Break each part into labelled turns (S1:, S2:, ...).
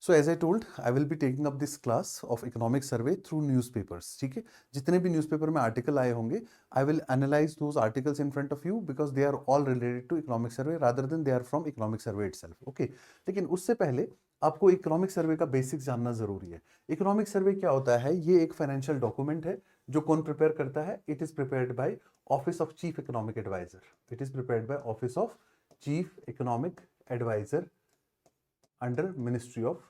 S1: So as I told I will be taking up this class of economic survey through newspapers. ठीक है, जितने भी newspaper में article आए होंगे I will analyse those articles in front of you because they are all related to economic survey rather than they are from economic survey itself. Okay, लेकिन उससे पहले आपको इकोनॉमिक सर्वे का बेसिक्स जानना जरूरी है। इकोनॉमिक सर्वे क्या होता है? ये एक फाइनेंशियल डॉक्यूमेंट है जो कौन प्रिपेयर करता है? It is prepared by office of chief economic adviser. It is prepared by office of chief economic adviser under ministry of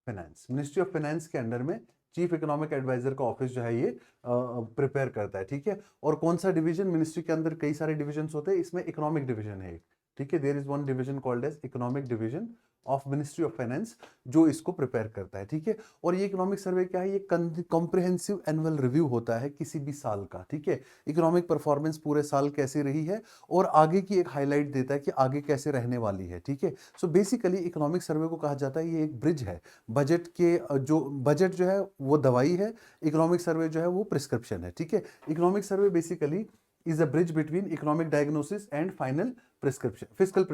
S1: finance. Ministry of finance के अंडर में चीफ इकोनॉमिक एडवाइजर का office जो है ये prepare करता है। ठीक है, और कौन सा डिवीजन? मिनिस्ट्री के अंदर कई सारे डिविजन्स होते हैं, इसमें इकोनॉमिक डिवीजन है एक। ठीक है, there is one division called as economic division of ministry of finance जो इसको प्रिपेयर करता है। ठीक है, और ये इकोनॉमिक सर्वे क्या है? ये कॉम्प्रिहेंसिव एनुअल रिव्यू होता है किसी भी साल का। ठीक है, इकोनॉमिक परफॉर्मेंस पूरे साल कैसी रही है और आगे की एक हाईलाइट देता है कि आगे कैसे रहने वाली है। ठीक है, सो बेसिकली इकोनॉमिक सर्वे को कहा जाता है ये एक ब्रिज है बजट के। जो बजट जो है वो दवाई है, इकोनॉमिक सर्वे जो है वो प्रिस्क्रिप्शन है। ठीक है, economic survey basically is a bridge between economic diagnosis and final prescription, fiscal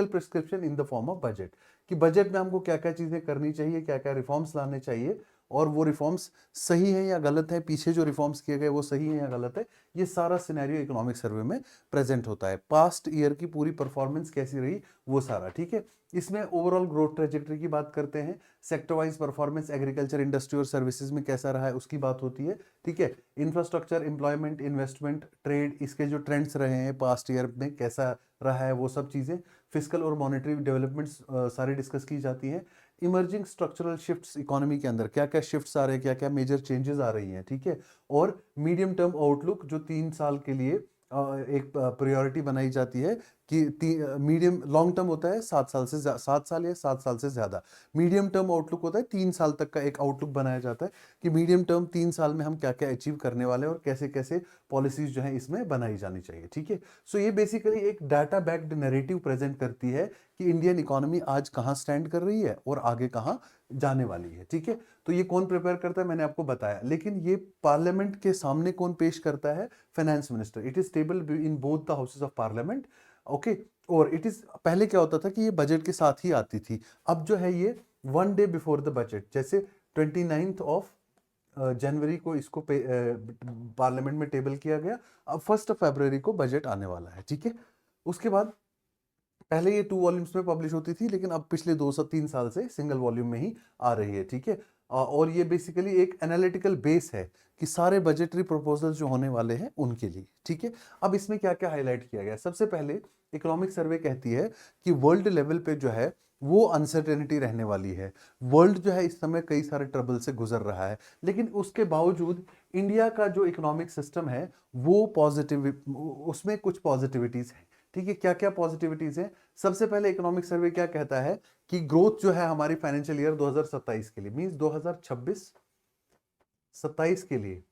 S1: prescription in the form of budget। कि बजट में हमको क्या क्या चीजें करनी चाहिए, क्या क्या रिफॉर्म्स लाने चाहिए और वो रिफॉर्म्स सही है या गलत है, पीछे जो रिफॉर्म्स किए गए वो सही है या गलत है, ये सारा सिनेरियो इकोनॉमिक सर्वे में प्रेजेंट होता है। पास्ट ईयर की पूरी परफॉर्मेंस कैसी रही वो सारा। ठीक है, इसमें ओवरऑल ग्रोथ ट्रेजेक्टरी की बात करते हैं, sector wise performance agriculture, industry और सर्विसेज में कैसा रहा है उसकी बात होती है। ठीक है, इंफ्रास्ट्रक्चर, एम्प्लॉयमेंट, इन्वेस्टमेंट, ट्रेड, इसके जो ट्रेंड्स रहे हैं पास्ट ईयर में कैसा रहा है वो सब चीजें, फिजिकल और मॉनेटरी डेवलपमेंट्स सारी डिस्कस की जाती हैं। इमर्जिंग स्ट्रक्चरल शिफ्ट्स इकोनॉमी के अंदर क्या क्या शिफ्ट्स आ रहे हैं, क्या क्या मेजर चेंजेस आ रही हैं। ठीक है, और मीडियम टर्म आउटलुक जो 3 साल के लिए एक प्रायोरिटी बनाई जाती है कि मीडियम लॉन्ग टर्म होता है 7 साल से 7 साल या 7 साल से ज्यादा, मीडियम टर्म आउटलुक होता है 3 साल तक का एक आउटलुक बनाया जाता है कि मीडियम टर्म 3 साल में हम क्या क्या अचीव करने वाले हैं और कैसे कैसे पॉलिसीज जो है इसमें बनाई जानी चाहिए। ठीक है, सो ये बेसिकली एक डाटा बैक्ड नैरेटिव प्रेजेंट करती है कि इंडियन इकोनॉमी आज कहाँ स्टैंड कर रही है और आगे कहाँ जाने वाली है। ठीक है, तो ये कौन प्रिपेयर करता है मैंने आपको बताया, लेकिन ये पार्लियामेंट के सामने कौन पेश करता है? Finance minister. It is table in both the houses of parliament. Okay, और इट इज पहले क्या होता था कि ये बजट के साथ ही आती थी, अब जो है ये 1 डे बिफोर द बजट, जैसे 29 ऑफ जनवरी को इसको पार्लियामेंट में टेबल किया गया, अब 1 फरवरी को बजट आने वाला है। ठीक है, उसके बाद पहले ये 2 वॉल्यूम्स में पब्लिश होती थी, लेकिन अब पिछले 2 से 3 साल से सिंगल वॉल्यूम में ही आ रही है। ठीक है, और ये बेसिकली एक एनालिटिकल बेस है कि सारे बजटरी प्रपोजल जो होने वाले हैं उनके लिए। ठीक है, अब इसमें क्या क्या हाईलाइट किया गया? सबसे पहले इकोनॉमिक सर्वे कहती है कि वर्ल्ड लेवल पे जो है वो अनसर्टेनिटी रहने वाली है। वर्ल्ड जो है इस समय कई सारे ट्रबल से गुजर रहा है, लेकिन उसके बावजूद इंडिया का जो इकोनॉमिक सिस्टम है वो पॉजिटिव, उसमें कुछ पॉजिटिविटीज है। ठीक है, क्या क्या पॉजिटिविटीज है? सबसे पहले इकोनॉमिक सर्वे क्या कहता है कि ग्रोथ जो है हमारी फाइनेंशियल ईयर 2027 के लिए, मींस 2026-27 के लिए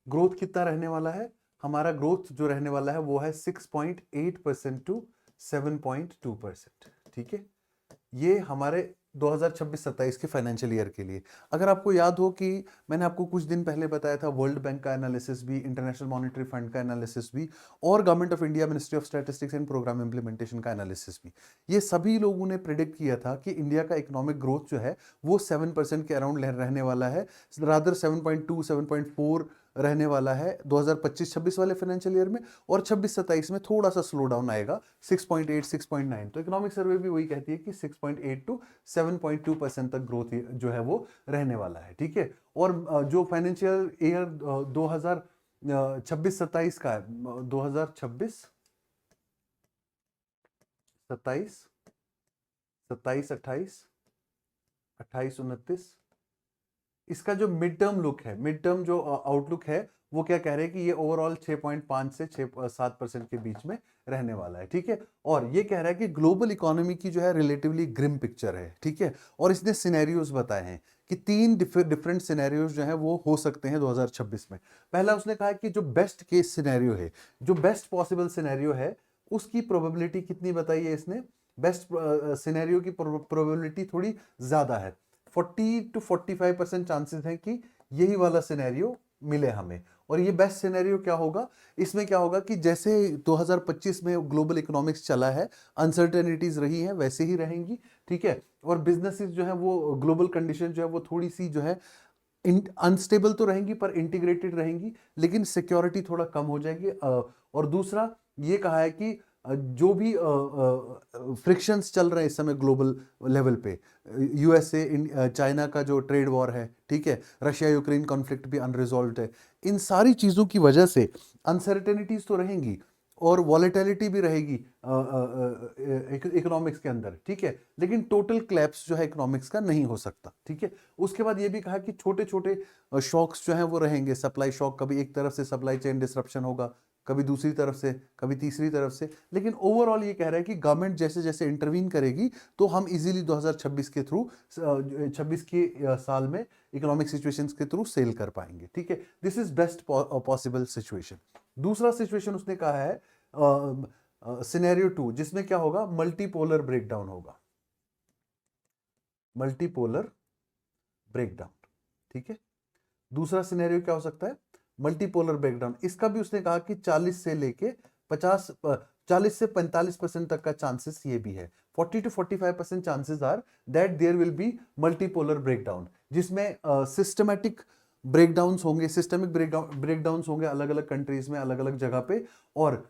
S1: ग्रोथ कितना रहने वाला है? हमारा ग्रोथ जो रहने वाला है वो है 6.8% टू 7.2%। ठीक है, ये हमारे 2026-27 के फाइनेंशियल ईयर के लिए। अगर आपको याद हो कि मैंने आपको कुछ दिन पहले बताया था वर्ल्ड बैंक का एनालिसिस भी, इंटरनेशनल मॉनेटरी फंड का एनालिसिस भी और government of India ministry of statistics and programme implementation का एनालिसिस भी, ये सभी लोगों ने प्रिडिक्ट किया था कि इंडिया का इकोनॉमिक ग्रोथ जो है वो 7% के अराउंड रहने वाला है, रादर 7.2 7.4 रहने वाला है 2025-26 वाले फाइनेंशियल ईयर में, और 26-27 में थोड़ा सा स्लो डाउन आएगा 6.8 6.9। तो इकोनॉमिक सर्वे भी वही कहती है कि 6.8 टू 7.2% तक ग्रोथ जो है वो रहने वाला है। ठीक है, और जो फाइनेंशियल ईयर 2026-27 का है, 2026-27, 27-28, 28-29, इसका जो मिड टर्म लुक है, मिड टर्म जो आउटलुक है वो क्या कह रहे हैं कि ये ओवरऑल 6.5 से 7% के बीच में रहने वाला है। ठीक है, और ये कह रहा है कि ग्लोबल इकोनॉमी की जो है रिलेटिवली ग्रिम पिक्चर है। ठीक है, और इसने सिनेरियोज बताए हैं कि 3 डिफरेंट सिनेरियोज जो है वो हो सकते हैं 2026 में। पहला उसने कहा कि जो बेस्ट केस सिनेरियो है, जो बेस्ट पॉसिबल सिनेरियो है उसकी प्रोबेबिलिटी कितनी बताई है इसने? बेस्ट सिनेरियो की प्रोबेबिलिटी थोड़ी ज्यादा है, 40 to 45% चांसेस हैं कि यही वाला सिनेरियो मिले हमें, और ये बेस्ट सिनेरियो क्या होगा, इसमें क्या होगा कि जैसे 2025 में ग्लोबल इकोनॉमिक्स चला है, अनसर्टेनिटीज रही हैं वैसे ही रहेंगी, ठीक है, और बिजनेसेस जो है वो ग्लोबल कंडीशन जो है वो थोड़ी सी जो है अनस्टेबल तो रहेंगी पर इंटीग्रेटेड रहेंगी, लेकिन सिक्योरिटी थोड़ा कम हो जाएगी। और दूसरा ये कहा है कि जो भी फ्रिक्शंस चल रहे हैं इस समय ग्लोबल लेवल पे, यूएसए चाइना का जो ट्रेड वॉर है, ठीक है, रशिया यूक्रेन कॉन्फ्लिक्ट भी अनरिजॉल्व्ड है, इन सारी चीज़ों की वजह से अनसर्टेनिटीज तो रहेंगी और वॉलेटिलिटी भी रहेगी इकोनॉमिक्स के अंदर, ठीक है, लेकिन टोटल क्लैप्स जो है इकोनॉमिक्स का नहीं हो सकता, ठीक है। उसके बाद ये भी कहा कि छोटे छोटे शॉक्स जो हैं वो रहेंगे, सप्लाई शॉक, कभी एक तरफ से सप्लाई चेन डिसरप्शन होगा, कभी दूसरी तरफ से, कभी तीसरी तरफ से, लेकिन ओवरऑल ये कह रहा है कि गवर्नमेंट जैसे जैसे इंटरवीन करेगी तो हम इजीली 2026 के थ्रू 26 के साल में इकोनॉमिक सिचुएशंस के थ्रू सेल कर पाएंगे, ठीक है। This is best possible situation. दूसरा सिचुएशन उसने कहा है सिनेरियो 2, जिसमें क्या होगा, मल्टीपोलर ब्रेकडाउन होगा, मल्टीपोलर ब्रेकडाउन, ठीक है। दूसरा सिनेरियो क्या हो सकता है, मल्टीपोलर ब्रेकडाउन। इसका भी उसने कहा कि 40 से लेके 40 से 45% तक का चांसेस ये भी है, 40 to 45% chances are that there will be multipolar breakdown, जिसमें सिस्टमैटिक ब्रेकडाउन्स होंगे, सिस्टमिक ब्रेकडाउन्स होंगे अलग अलग कंट्रीज में, अलग अलग जगह पे। और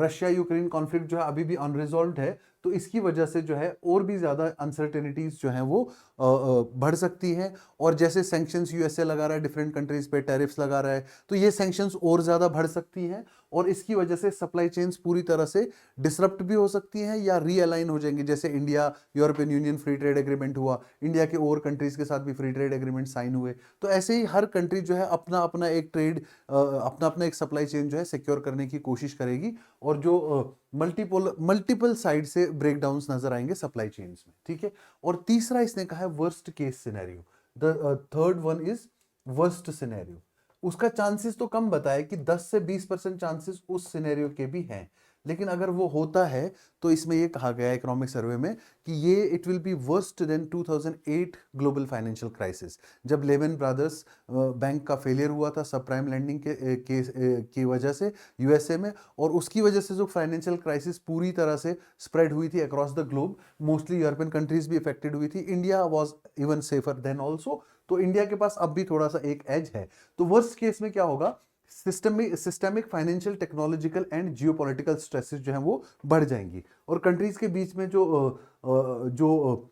S1: रशिया यूक्रेन कॉन्फ्लिक्ट जो है अभी भी अनरिजॉल्व्ड है, तो इसकी वजह से जो है और भी ज्यादा अनसर्टेनिटीज जो है वो बढ़ सकती हैं। और जैसे सैंक्शंस यूएसए लगा रहा है डिफरेंट कंट्रीज पे, टैरिफ्स लगा रहा है, तो ये सैंक्शंस और ज्यादा बढ़ सकती हैं और इसकी वजह से सप्लाई चेन्स पूरी तरह से डिसरप्ट भी हो सकती हैं या रीअलाइन हो जाएंगी। जैसे India European union free trade agreement हुआ, इंडिया के और कंट्रीज के साथ भी फ्री ट्रेड एग्रीमेंट साइन हुए, तो ऐसे ही हर कंट्री जो है अपना अपना एक ट्रेड, अपना अपना एक सप्लाई चेन जो है सिक्योर करने की कोशिश करेगी, और जो मल्टीपल साइड से ब्रेकडाउन्स नजर आएंगे सप्लाई चेन्स में, ठीक है। और तीसरा इसने कहा है worst case scenario, the third one is worst scenario. उसका चांसेस तो कम बताया कि 10 से 20% चांसेस उस सिनेरियो के भी हैं, लेकिन अगर वो होता है तो इसमें ये कहा गया है इकोनॉमिक सर्वे में कि ये it will be worst then 2008 global financial crisis, जब लेमन ब्रदर्स बैंक का फेलियर हुआ था सब प्राइम लैंडिंग की वजह से यूएसए में, और उसकी वजह से जो फाइनेंशियल क्राइसिस पूरी तरह से स्प्रेड हुई थी across the globe, mostly European countries भी इफेक्टेड हुई थी, India was even safer than also, तो इंडिया के पास अब भी थोड़ा सा एक एज है। तो वर्स्ट केस में क्या होगा, systemic financial technological and geopolitical stresses जो हैं वो बढ़ जाएंगी, और कंट्रीज के बीच में जो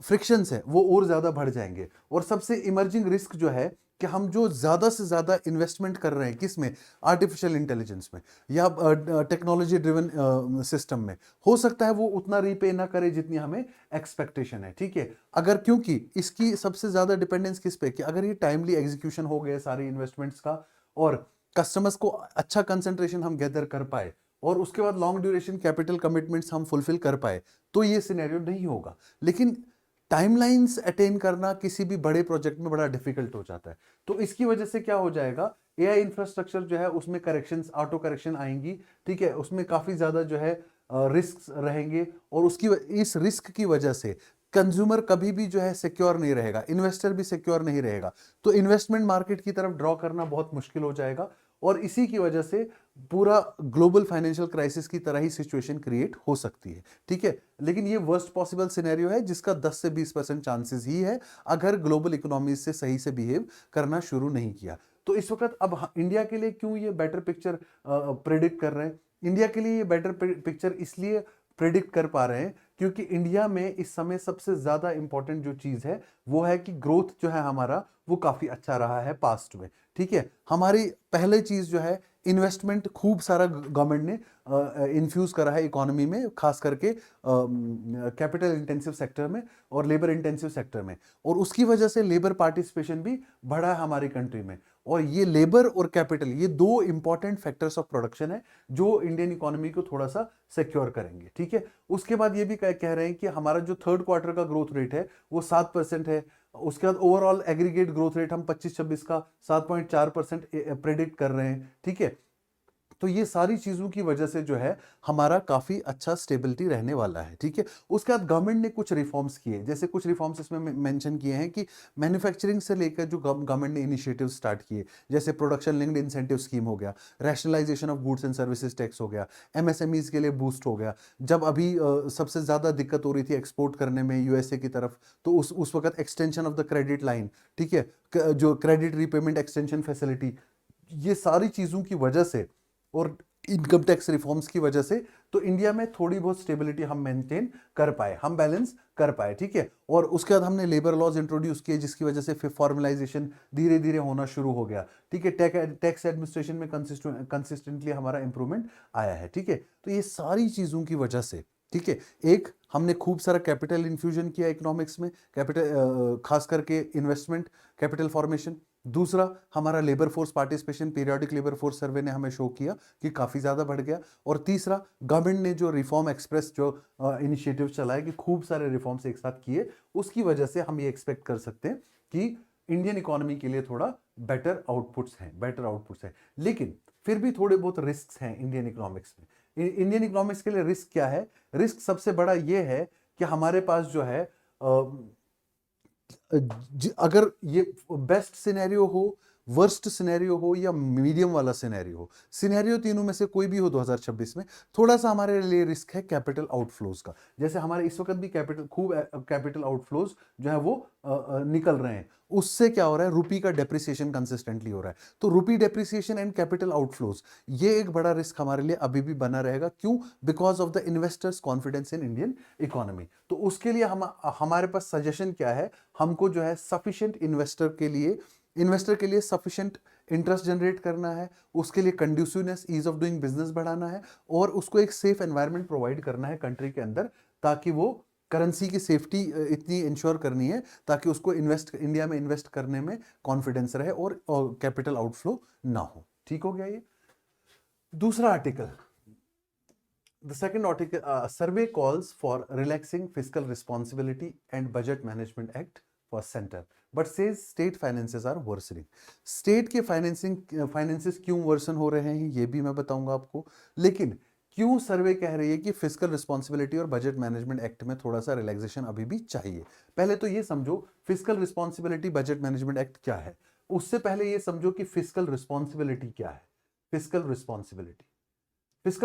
S1: फ्रिक्शंस है वो और ज्यादा बढ़ जाएंगे। और सबसे इमर्जिंग रिस्क जो है कि हम जो ज्यादा से ज्यादा इन्वेस्टमेंट कर रहे हैं किसमें, आर्टिफिशियल इंटेलिजेंस में या टेक्नोलॉजी ड्रिवन सिस्टम में, हो सकता है वो उतना रीपे ना करे जितनी हमें एक्सपेक्टेशन है, ठीक है। अगर क्योंकि इसकी सबसे ज्यादा डिपेंडेंस किस पे, कि अगर ये टाइमली एग्जीक्यूशन हो गए सारे इन्वेस्टमेंट्स का, और कस्टमर्स को अच्छा कंसंट्रेशन हम गैदर कर पाए, और उसके बाद लॉन्ग ड्यूरेशन कैपिटल कमिटमेंट्स हम फुलफिल कर पाए, तो ये सिनेरियो नहीं होगा। लेकिन टाइमलाइंस अटेन करना किसी भी बड़े प्रोजेक्ट में बड़ा डिफिकल्ट हो जाता है, तो इसकी वजह से क्या हो जाएगा, एआई इंफ्रास्ट्रक्चर जो है उसमें करेक्शंस, ऑटो करेक्शन आएंगी, ठीक है, उसमें काफी ज्यादा जो है रिस्क रहेंगे, और इस रिस्क की वजह से कंज्यूमर कभी भी जो है सिक्योर नहीं रहेगा, इन्वेस्टर भी सिक्योर नहीं रहेगा, तो इन्वेस्टमेंट मार्केट की तरफ ड्रॉ करना बहुत मुश्किल हो जाएगा, और इसी की वजह से पूरा ग्लोबल फाइनेंशियल क्राइसिस की तरह ही सिचुएशन क्रिएट हो सकती है, ठीक है। लेकिन ये वर्स्ट पॉसिबल सिनेरियो है जिसका 10 से 20% चांसेस ही है अगर ग्लोबल इकोनॉमी से सही से बिहेव करना शुरू नहीं किया। तो इस वक्त अब इंडिया के लिए क्यों ये बेटर पिक्चर प्रेडिक्ट कर रहे हैं, इंडिया के लिए ये बेटर पिक्चर इसलिए प्रेडिक्ट कर पा रहे हैं क्योंकि इंडिया में इस समय सबसे ज्यादा इंपॉर्टेंट जो चीज है वो है कि ग्रोथ जो है हमारा वो काफी अच्छा रहा है पास्ट में, ठीक है। हमारी पहले चीज जो है इन्वेस्टमेंट खूब सारा गवर्नमेंट ने इन्फ्यूज करा है इकोनॉमी में, खास करके कैपिटल इंटेंसिव सेक्टर में और लेबर इंटेंसिव सेक्टर में, और उसकी वजह से लेबर पार्टिसिपेशन भी बढ़ा है हमारी कंट्री में। और ये लेबर और कैपिटल ये दो इंपॉर्टेंट फैक्टर्स ऑफ प्रोडक्शन है जो इंडियन इकोनॉमी को थोड़ा सा सिक्योर करेंगे, ठीक है। उसके बाद ये भी कह रहे हैं कि हमारा जो थर्ड क्वार्टर का ग्रोथ रेट है वो 7% है, उसके बाद ओवरऑल एग्रीगेट ग्रोथ रेट हम 25-26 का 7.4% प्रेडिक्ट कर रहे हैं, ठीक है। तो ये सारी चीज़ों की वजह से जो है हमारा काफ़ी अच्छा स्टेबिलिटी रहने वाला है, ठीक है। उसके बाद गवर्नमेंट ने कुछ रिफॉर्म्स किए, जैसे कुछ रिफॉर्म्स इसमें मेंशन किए हैं कि मैन्युफैक्चरिंग से लेकर जो गवर्नमेंट ने इनिशिएटिव स्टार्ट किए, जैसे प्रोडक्शन लिंक्ड इंसेंटिव स्कीम हो गया, rationalisation of goods and services tax हो गया, एमएसएमईज के लिए बूस्ट हो गया। जब अभी सबसे ज़्यादा दिक्कत हो रही थी एक्सपोर्ट करने में यूएसए की तरफ, तो उस वक्त extension of the credit line, ठीक है, जो क्रेडिट रीपेमेंट एक्सटेंशन फैसिलिटी, ये सारी चीज़ों की वजह से और इनकम टैक्स रिफॉर्म्स की वजह से तो इंडिया में थोड़ी बहुत स्टेबिलिटी हम मेंटेन कर पाए, हम बैलेंस कर पाए, ठीक है। और उसके बाद हमने लेबर लॉज इंट्रोड्यूस किए, जिसकी वजह से फिर फॉर्मलाइजेशन धीरे धीरे होना शुरू हो गया, ठीक है। टैक्स एडमिनिस्ट्रेशन में कंसिस्टेंटली हमारा इंप्रूवमेंट आया है, ठीक है। तो ये सारी चीज़ों की वजह से, ठीक है, एक हमने खूब सारा कैपिटल इन्फ्यूजन किया इकोनॉमिक्स में, कैपिटल खास करके इन्वेस्टमेंट, कैपिटल फॉर्मेशन। दूसरा, हमारा labour force participation, periodic labour force survey ने हमें शो किया कि काफ़ी ज़्यादा बढ़ गया। और तीसरा, गवर्नमेंट ने जो रिफॉर्म एक्सप्रेस जो इनिशिएटिव चलाए कि खूब सारे रिफॉर्म्स एक साथ किए, उसकी वजह से हम ये एक्सपेक्ट कर सकते हैं कि इंडियन इकोनॉमी के लिए थोड़ा बेटर आउटपुट्स हैं। लेकिन फिर भी थोड़े बहुत रिस्क हैं इंडियन इकोनॉमिक्स में। इंडियन इकोनॉमिक्स के लिए रिस्क क्या है? रिस्क सबसे बड़ा ये है कि हमारे पास जो है अगर ये बेस्ट सिनेरियो हो, वर्स्ट सिनेरियो हो या मीडियम वाला सिनेरियो तीनों में से कोई भी हो 2026 में, थोड़ा सा हमारे लिए रिस्क है कैपिटल आउटफ्लोज का। जैसे हमारे इस वक्त भी कैपिटल आउटफ्लोज जो है वो निकल रहे हैं। उससे क्या हो रहा है? रुपी का डेप्रिसिएशन कंसिस्टेंटली हो रहा है। तो रुपी डेप्रिसिएशन एंड कैपिटल आउटफ्लोज, ये एक बड़ा रिस्क हमारे लिए अभी भी बना रहेगा। क्यों? Because of the investors confidence in Indian economy. तो उसके लिए हमारे पास सजेशन क्या है? हमको जो है सफिशिएंट इन्वेस्टर के लिए सफिशिएंट इंटरेस्ट जनरेट करना है, उसके लिए कंड्यूसिवनेस, ईज ऑफ डूइंग बिजनेस बढ़ाना है, और उसको एक सेफ एनवायरनमेंट प्रोवाइड करना है कंट्री के अंदर, ताकि वो करेंसी की सेफ्टी इतनी इंश्योर करनी है ताकि उसको इंडिया में इन्वेस्ट करने में कॉन्फिडेंस रहे और कैपिटल आउटफ्लो ना हो। ठीक हो गया ये? दूसरा article, the second article, survey calls for relaxing fiscal responsibility and budget management act for centre, but says state finances are worsening. State के फाइनेंसेस क्यों वर्सन हो रहे हैं ये भी मैं बताऊंगा आपको, लेकिन क्यों सर्वे कह रही है कि फिस्कल रिस्पॉन्सिबिलिटी और बजट मैनेजमेंट एक्ट में थोड़ा सा रिलैक्सेशन अभी भी चाहिए। पहले तो ये समझो fiscal responsibility budget management act क्या है। उससे पहले ये समझो कि फिस्कल रिस्पॉन्सिबिलिटी क्या है। फिस्कल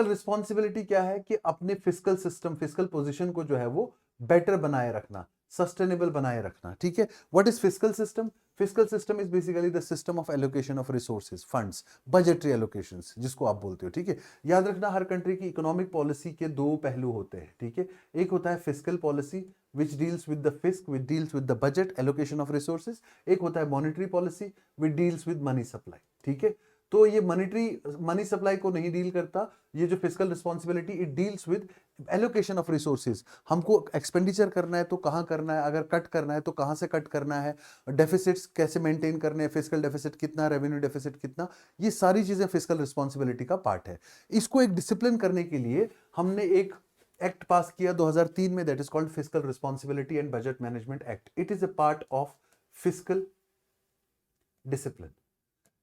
S1: रिस्पॉन्सिबिलिटी क्या है? कि अपने फिस्कल सिस्टम, फिस्कल पोजीशन को जो है वो बेटर बनाए रखना, सस्टेनेबल बनाए रखना, ठीक है। What is fiscal system? Fiscal system is basically the system of allocation of resources, funds, budgetary allocations जिसको आप बोलते हो, ठीक है। याद रखना, हर कंट्री की इकोनॉमिक पॉलिसी के दो पहलू होते हैं, ठीक है। एक होता है fiscal policy which deals with the fisc, which deals with the budget allocation of resources। एक होता है monetary policy which deals with money supply, ठीक है। तो ये मनी सप्लाई को नहीं डील करता, ये जो fiscal responsibility, it deals with allocation of resources. हमको एक्सपेंडिचर करना है तो कहाँ करना है, अगर कट करना है तो कहाँ से कट करना है, डेफिसिट्स कैसे मेंटेन करने हैं, फिस्कल डेफिसिट कितना, रेवेन्यू डेफिसिट कितना, ये सारी चीजें फिस्कल रिस्पॉन्सिबिलिटी का पार्ट है। इसको एक डिसिप्लिन करने के लिए हमने एक एक्ट पास किया 2003 में, that is called fiscal responsibility and budget management act. It is a part of fiscal discipline,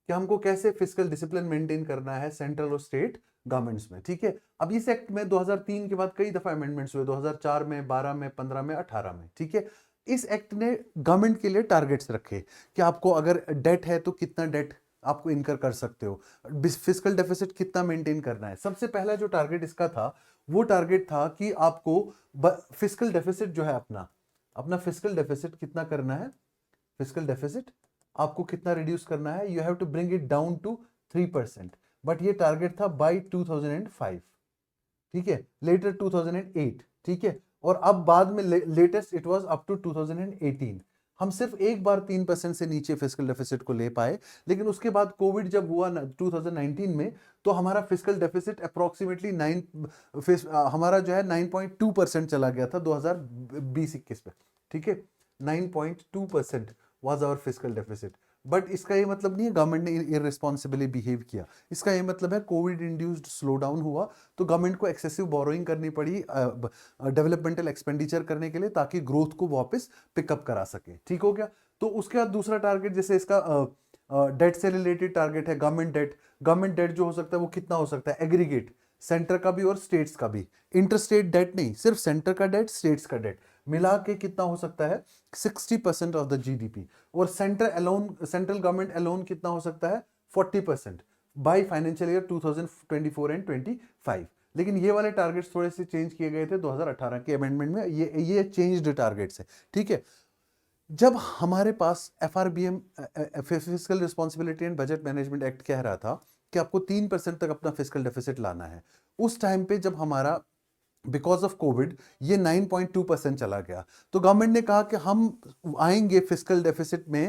S1: कि हमको कैसे फिस्कल डिसिप्लिन मेंटेन करना है सेंट्रल और स्टेट गवर्नमेंट्स में, ठीक है। अब इस एक्ट में 2003 के बाद कई दफा अमेंडमेंट्स हुए, 2004 में, 12 में, 15 में, 18 में, ठीक है। इस एक्ट ने गवर्नमेंट के लिए टारगेट्स रखे कि आपको अगर डेट है तो कितना डेट आपको इनकर कर सकते हो, फिस्कल डेफिसिट कितना मेंटेन करना है। सबसे पहला जो टारगेट इसका था, वो टारगेट था कि आपको फिस्कल डेफिसिट जो है अपना फिस्कल डेफिसिट कितना करना है, फिस्कल डेफिसिट आपको कितना रिड्यूस करना है, you have to bring it down to 3%। But ये टारगेट था बाय 2005, ठीक है, लेटर 2008, ठीक है, और अब बाद में latest it was up to 2018। हम सिर्फ एक बार 3% से नीचे फिस्कल डेफिसिट को ले पाए, लेकिन उसके बाद कोविड जब हुआ 2019 में, तो हमारा फिस्कल डेफिसिट अप्रोक्सीमेटली हमारा जो है 9.2% चला गया था 2020-21 में, ठीक है। 9.2% was our fiscal deficit। But इसका ये मतलब नहीं है गवर्नमेंट ने इररिस्पॉन्सिबली बिहेव किया। इसका ये मतलब है कोविड इंड्यूस्ड स्लो डाउन हुआ, तो गवर्नमेंट को एक्सेसिव बोरोइंग करनी पड़ी डेवलपमेंटल एक्सपेंडिचर करने के लिए, ताकि ग्रोथ को वापस पिकअप करा सके। ठीक हो गया। तो उसके बाद दूसरा टारगेट, जैसे इसका डेट से रिलेटेड टारगेट है गवर्नमेंट डेट जो हो सकता है वो कितना हो सकता है एग्रीगेट, सेंटर का भी और स्टेट्स का भी, इंटरस्टेट डेट नहीं, सिर्फ सेंटर का डेट स्टेट्स का डेट मिला के कितना हो सकता है 60% ऑफ द जीडीपी, और सेंट्रल गवर्नमेंट अलोन कितना हो सकता है 40% बाय फाइनेंशियल ईयर 2024 एंड 25। लेकिन ये वाले टारगेट्स थोड़े से चेंज किए गए थे 2018 के अमेंडमेंट में, ये चेंज्ड टारगेट्स है, ठीक है। जब हमारे पास FRBM fiscal responsibility and budget management act कह रहा था कि आपको 3% तक अपना फिजिकल डेफिसिट लाना है, उस टाइम पे जब हमारा बिकॉज ऑफ कोविड ये 9.2% चला गया, तो गवर्नमेंट ने कहा कि हम आएंगे फिजिकल डेफिसिट में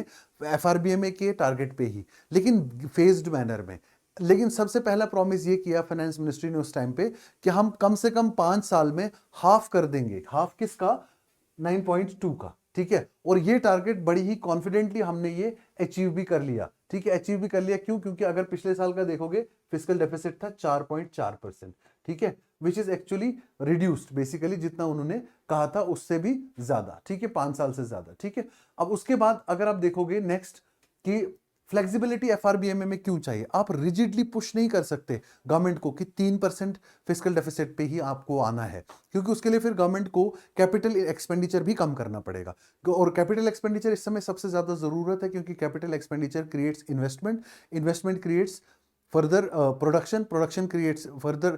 S1: एफआरबीएम के टारगेट पे ही, लेकिन फेज्ड मैनर में। लेकिन सबसे पहला प्रॉमिस ये किया फाइनेंस मिनिस्ट्री ने उस टाइम पे कि हम कम से कम 5 साल में हाफ कर देंगे, हाफ किसका 9.2 का, ठीक है। और ये टारगेट बड़ी ही कॉन्फिडेंटली हमने ये अचीव भी कर लिया, ठीक है। अचीव भी कर लिया क्यों? क्योंकि अगर पिछले साल का देखोगे फिजिकल डेफिसिट था 4.4%, ठीक है, which is actually reduced basically, जितना उन्होंने कहा था उससे भी ज्यादा, ठीक है, 5 साल से ज्यादा, ठीक है। अब उसके बाद अगर आप देखोगे नेक्स्ट कि फ्लेक्सिबिलिटी एफआरबीएम में क्यों चाहिए, आप रिजिडली पुश नहीं कर सकते गवर्नमेंट को कि 3% फिजिकल डेफिसिट पे ही आपको आना है, क्योंकि उसके लिए फिर गवर्नमेंट को कैपिटल एक्सपेंडिचर भी कम करना पड़ेगा, और कैपिटल एक्सपेंडिचर इस समय सबसे ज्यादा जरूरत है, क्योंकि capital expenditure creates investment, investment creates further production creates further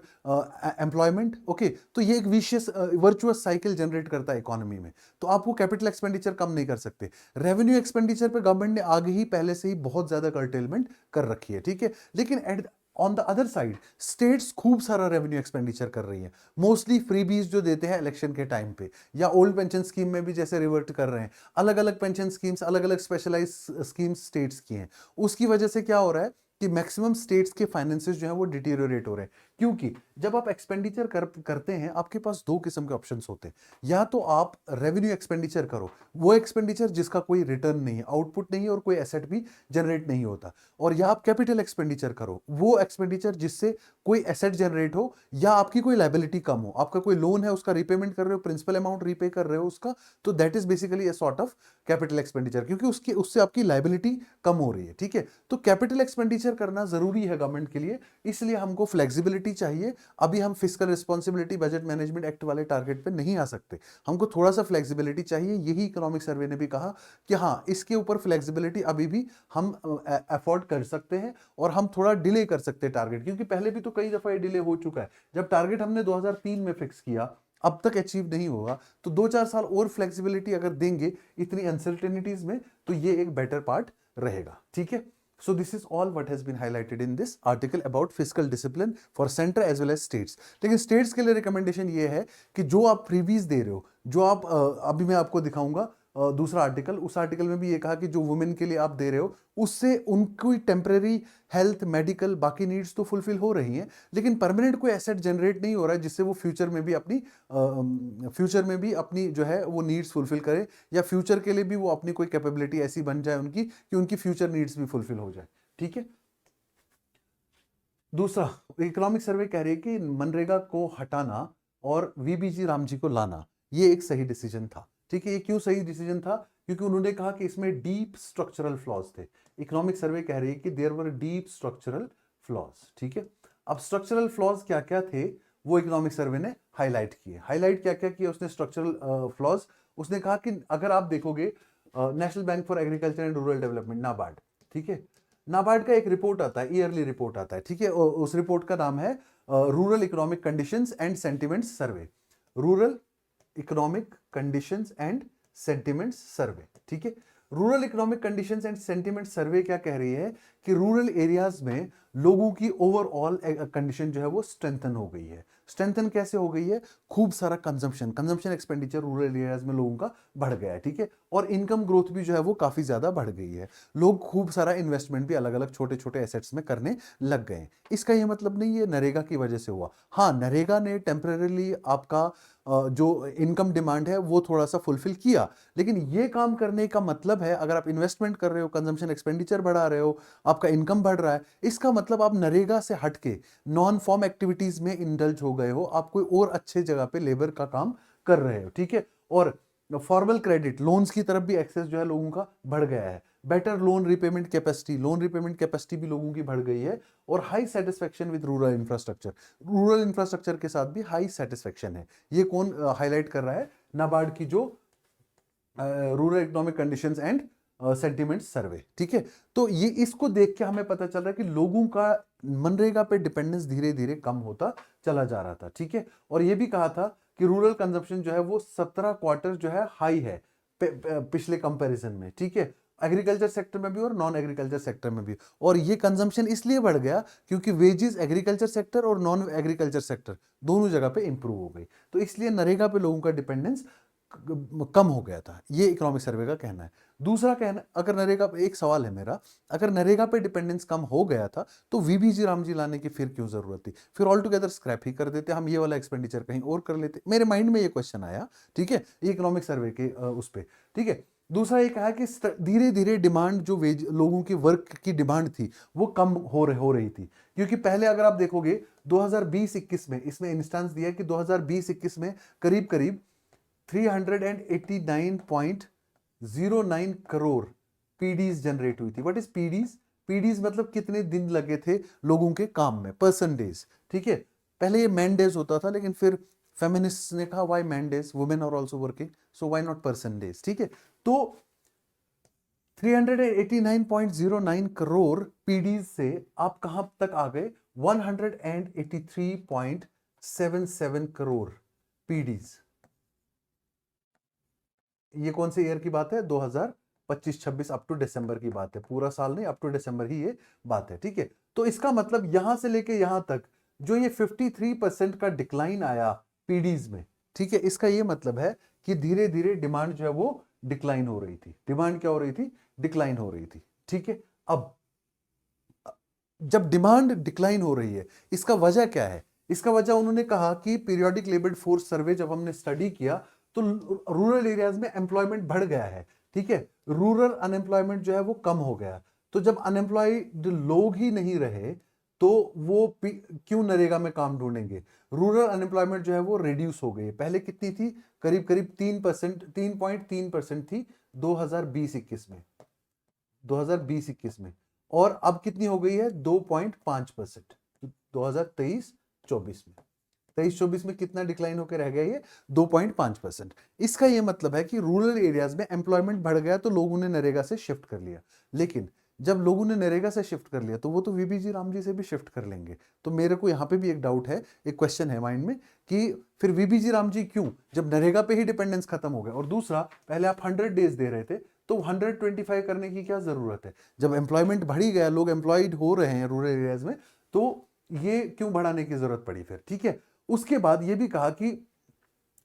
S1: employment, okay. तो ये एक विशियस वर्चुअस साइकिल जनरेट करता है इकोनॉमी में, तो आप वो कैपिटल एक्सपेंडिचर कम नहीं कर सकते। रेवेन्यू एक्सपेंडिचर पे गवर्नमेंट ने आगे ही पहले से ही बहुत ज्यादा कर्टेलमेंट कर रखी है, ठीक है। लेकिन on the other side states खूब सारा रेवेन्यू एक्सपेंडिचर कर रही है, मोस्टली फ्रीबीज जो देते हैं इलेक्शन के टाइम पे, या ओल्ड पेंशन स्कीम में भी जैसे रिवर्ट कर रहे हैं, अलग अलग पेंशन स्कीम्स, अलग अलग स्पेशलाइज स्कीम्स स्टेट्स की हैं। उसकी वजह से क्या हो रहा है कि मैक्सिमम स्टेट्स के फाइनेंसेस जो है वो डिटीरियोरेट हो रहे हैं, क्योंकि जब आप एक्सपेंडिचर करते हैं आपके पास दो किस्म के ऑप्शंस होते हैं, या तो आप रेवेन्यू एक्सपेंडिचर करो, वो एक्सपेंडिचर जिसका कोई रिटर्न नहीं है, आउटपुट नहीं है और कोई एसेट भी जनरेट नहीं होता, और या आप कैपिटल एक्सपेंडिचर करो, वो एक्सपेंडिचर जिससे कोई एसेट जनरेट हो या आपकी कोई लायबिलिटी कम हो, आपका कोई लोन है उसका रिपेमेंट कर रहे हो, प्रिंसिपल अमाउंट रीपे कर रहे हो उसका, तो that is basically a sort of capital expenditure, क्योंकि उससे आपकी लायबिलिटी कम हो रही है, ठीक है। तो कैपिटल एक्सपेंडिचर करना जरूरी है गवर्नमेंट के लिए, इसलिए हमको फ्लेक्सिबिलिटी चाहिए। अभी हम fiscal responsibility budget management act वाले टारगेट पे नहीं आ सकते, हमको थोड़ा सा फ्लेक्सिबिलिटी चाहिए। यही इकोनॉमिक सर्वे ने भी कहा कि हाँ, इसके ऊपर फ्लेक्सिबिलिटी अभी भी हम अफोर्ड कर सकते हैं, और हम थोड़ा डिले कर सकते हैं टारगेट, क्योंकि पहले भी तो कई दफा ये डिले हो चुका है। जब टारगेट हमने 2003 में फिक्स किया अब तक अचीव नहीं होगा, तो 2-4 साल और फ्लेक्सिबिलिटी अगर देंगे इतनी अनसर्टेनिटीज में, तो ये एक बेटर पार्ट रहेगा, ठीक है। So this is all what has been highlighted in this article about fiscal discipline for center as well as states. लेकिन states के लिए रिकमेंडेशन ये है कि जो आप फ्रीबीज दे रहे हो, जो आप अभी मैं आपको दिखाऊंगा दूसरा आर्टिकल, उस आर्टिकल में भी ये कहा कि जो वुमेन के लिए आप दे रहे हो उससे उनकी टेम्परेरी हेल्थ मेडिकल बाकी नीड्स तो फुलफिल हो रही हैं, लेकिन परमानेंट कोई एसेट जनरेट नहीं हो रहा है जिससे वो फ्यूचर में भी अपनी जो है वो नीड्स फुलफिल करे, या फ्यूचर के लिए भी वो अपनी कोई कैपेबिलिटी ऐसी बन जाए उनकी कि उनकी फ्यूचर नीड्स भी फुलफिल हो जाए, ठीक है। दूसरा इकोनॉमिक सर्वे कह रही है कि मनरेगा को हटाना और वीबीजी रामजी को लाना ये एक सही डिसीजन था, ठीक है। ये क्यों सही डिसीजन था? क्योंकि उन्होंने कहा कि इसमें डीप स्ट्रक्चरल फ्लॉज थे। इकोनॉमिक सर्वे कह रही है कि there were deep structural flaws, ठीक है। अब स्ट्रक्चरल फ्लॉज क्या क्या थे वो इकोनॉमिक सर्वे ने हाईलाइट किए। हाईलाइट क्या क्या किया उसने स्ट्रक्चरल फ्लॉज? उसने कहा कि अगर आप देखोगे national bank for agriculture and rural development NABARD, ठीक है, नाबार्ड का एक रिपोर्ट आता है, ईयरली रिपोर्ट आता है, ठीक है। उस रिपोर्ट का नाम है rural economic conditions and sentiments survey, rural economic conditions and sentiments survey, ठीक है। Rural economic conditions and sentiment survey क्या कह रही है कि रूरल एरियाज में लोगों की ओवरऑल कंडीशन जो है वो स्ट्रेंथन हो गई है। स्ट्रेंथन कैसे हो गई है? खूब सारा कंजम्पशन एक्सपेंडिचर रूरल एरियाज में लोगों का बढ़ गया है, ठीक है, और इनकम ग्रोथ भी जो है वो काफी ज्यादा बढ़ गई है। लोग खूब सारा इन्वेस्टमेंट भी अलग अलग छोटे छोटे एसेट्स में करने लग गए हैं। इसका ये मतलब नहीं है नरेगा की वजह से हुआ। हाँ, नरेगा ने टेम्परेरीली आपका जो इनकम डिमांड है वो थोड़ा सा फुलफिल किया, लेकिन ये काम करने का मतलब है अगर आप इन्वेस्टमेंट कर रहे हो, कंजम्पशन एक्सपेंडिचर बढ़ा रहे हो, आपका इनकम बढ़ रहा है, इसका मतलब आप नरेगा से हटके नॉन फॉर्म एक्टिविटीज में इंडल्ज हो गए हो, आप कोई और अच्छे जगह पे लेबर का काम कर रहे हो, ठीक है। और फॉर्मल क्रेडिट लोन्स की तरफ भी एक्सेस जो है लोगों का बढ़ गया है। बेटर लोन रिपेमेंट कैपेसिटी भी लोगों की बढ़ गई है, और high satisfaction with rural infrastructure के साथ भी हाई सेटिस्फेक्शन है। ये कौन हाईलाइट कर रहा है? नाबार्ड की जो rural economic conditions and sentiment survey. ठीक है, तो ये इसको देख के हमें पता चल रहा है कि लोगों का मनरेगा पे डिपेंडेंस धीरे धीरे कम होता चला जा रहा था। ठीक है, और ये भी कहा था कि रूरल कंजप्शन जो है वो 17 क्वार्टर जो है हाई है पिछले कंपैरिजन में। ठीक है, एग्रीकल्चर सेक्टर में भी और नॉन एग्रीकल्चर सेक्टर में भी। और ये कंजम्पशन इसलिए बढ़ गया क्योंकि वेजेस एग्रीकल्चर सेक्टर और नॉन एग्रीकल्चर सेक्टर दोनों जगह पे इंप्रूव हो गई, तो इसलिए नरेगा पे लोगों का डिपेंडेंस कम हो गया था, ये इकोनॉमिक सर्वे का कहना है। दूसरा कहना, अगर नरेगा पे, एक सवाल है मेरा, अगर नरेगा पे डिपेंडेंस कम हो गया था तो वीबीजी रामजी लाने की फिर क्यों जरूरत थी? फिर ऑल टुगेदर स्क्रैप ही कर देते, हम ये वाला एक्सपेंडिचर कहीं और कर लेते। मेरे माइंड में ये क्वेश्चन आया। ठीक है, ये इकोनॉमिक सर्वे के उस पे। ठीक है, दूसरा ये कहा कि धीरे धीरे डिमांड जो वेज लोगों की वर्क की डिमांड थी वो कम हो रही थी, क्योंकि पहले अगर आप देखोगे 2020-21 में, इसमें इंस्टेंस दिया कि 2020-21 में करीब करीब 389.09 करोड़ पीडीज जनरेट हुई थी। What is PDs? पीडीज मतलब कितने दिन लगे थे लोगों के काम में, पर्सन डेज। ठीक है, पहले ये मैन डेज होता था, लेकिन फिर फेमिनिस्ट ने कहा why man days, women are also working, so why not person days. ठीक है, तो 389.09 करोड़ पीडीज से आप कहां तक आ गए? 183.77 करोड़ पीडीज। ये कौन से ईयर की बात है? 2025-26 अप टू दिसंबर की बात है, पूरा साल नहीं, अप टू दिसंबर ही ये बात है। ठीक है, तो इसका मतलब यहां से लेके यहां तक जो ये 53% का डिक्लाइन आया पीडीज में। ठीक है, इसका ये मतलब है कि धीरे धीरे डिमांड जो है वो डिक्लाइन हो रही थी। डिमांड क्या हो रही थी? डिक्लाइन हो रही थी। ठीक है, अब जब डिमांड डिक्लाइन हो रही है, इसका वजह क्या है? इसका वजह उन्होंने कहा कि पीरियोडिक लेबर फोर्स सर्वे जब हमने स्टडी किया तो रूरल एरियाज में एम्प्लॉयमेंट बढ़ गया है। ठीक है, रूरल अनएम्प्लॉयमेंट जो है वो कम हो गया। तो जब अनएम्प्लॉयड लोग ही नहीं रहे तो वो क्यों नरेगा में काम ढूंढेंगे? रूरल अनएम्प्लॉयमेंट जो है वो रिड्यूस हो गई। पहले कितनी थी? करीब करीब 3%, 3.3% थी 2020-21 में, 2020-21 में, और अब कितनी हो गई है? 2.5% 2023-24 में। 23-24 में कितना डिक्लाइन होकर रह गया? ये 2.5%। इसका ये मतलब है कि रूरल एरियाज में एम्प्लॉयमेंट बढ़ गया तो लोगों ने नरेगा से शिफ्ट कर लिया। लेकिन जब लोगों ने नरेगा से शिफ्ट कर लिया तो वो तो वीबीजी रामजी से भी शिफ्ट कर लेंगे। तो मेरे को यहाँ पे भी एक डाउट है, एक क्वेश्चन है माइंड में कि फिर वीबीजी रामजी क्यों, जब नरेगा पे ही डिपेंडेंस खत्म हो गया? और दूसरा, पहले आप 100 डेज दे रहे थे तो 125 करने की क्या जरूरत है? जब एम्प्लॉयमेंट बढ़ ही गया, लोग एम्प्लॉयड हो रहे हैं रूरल एरियाज में, तो ये क्यों बढ़ाने की जरूरत पड़ी फिर? ठीक है, उसके बाद ये भी कहा कि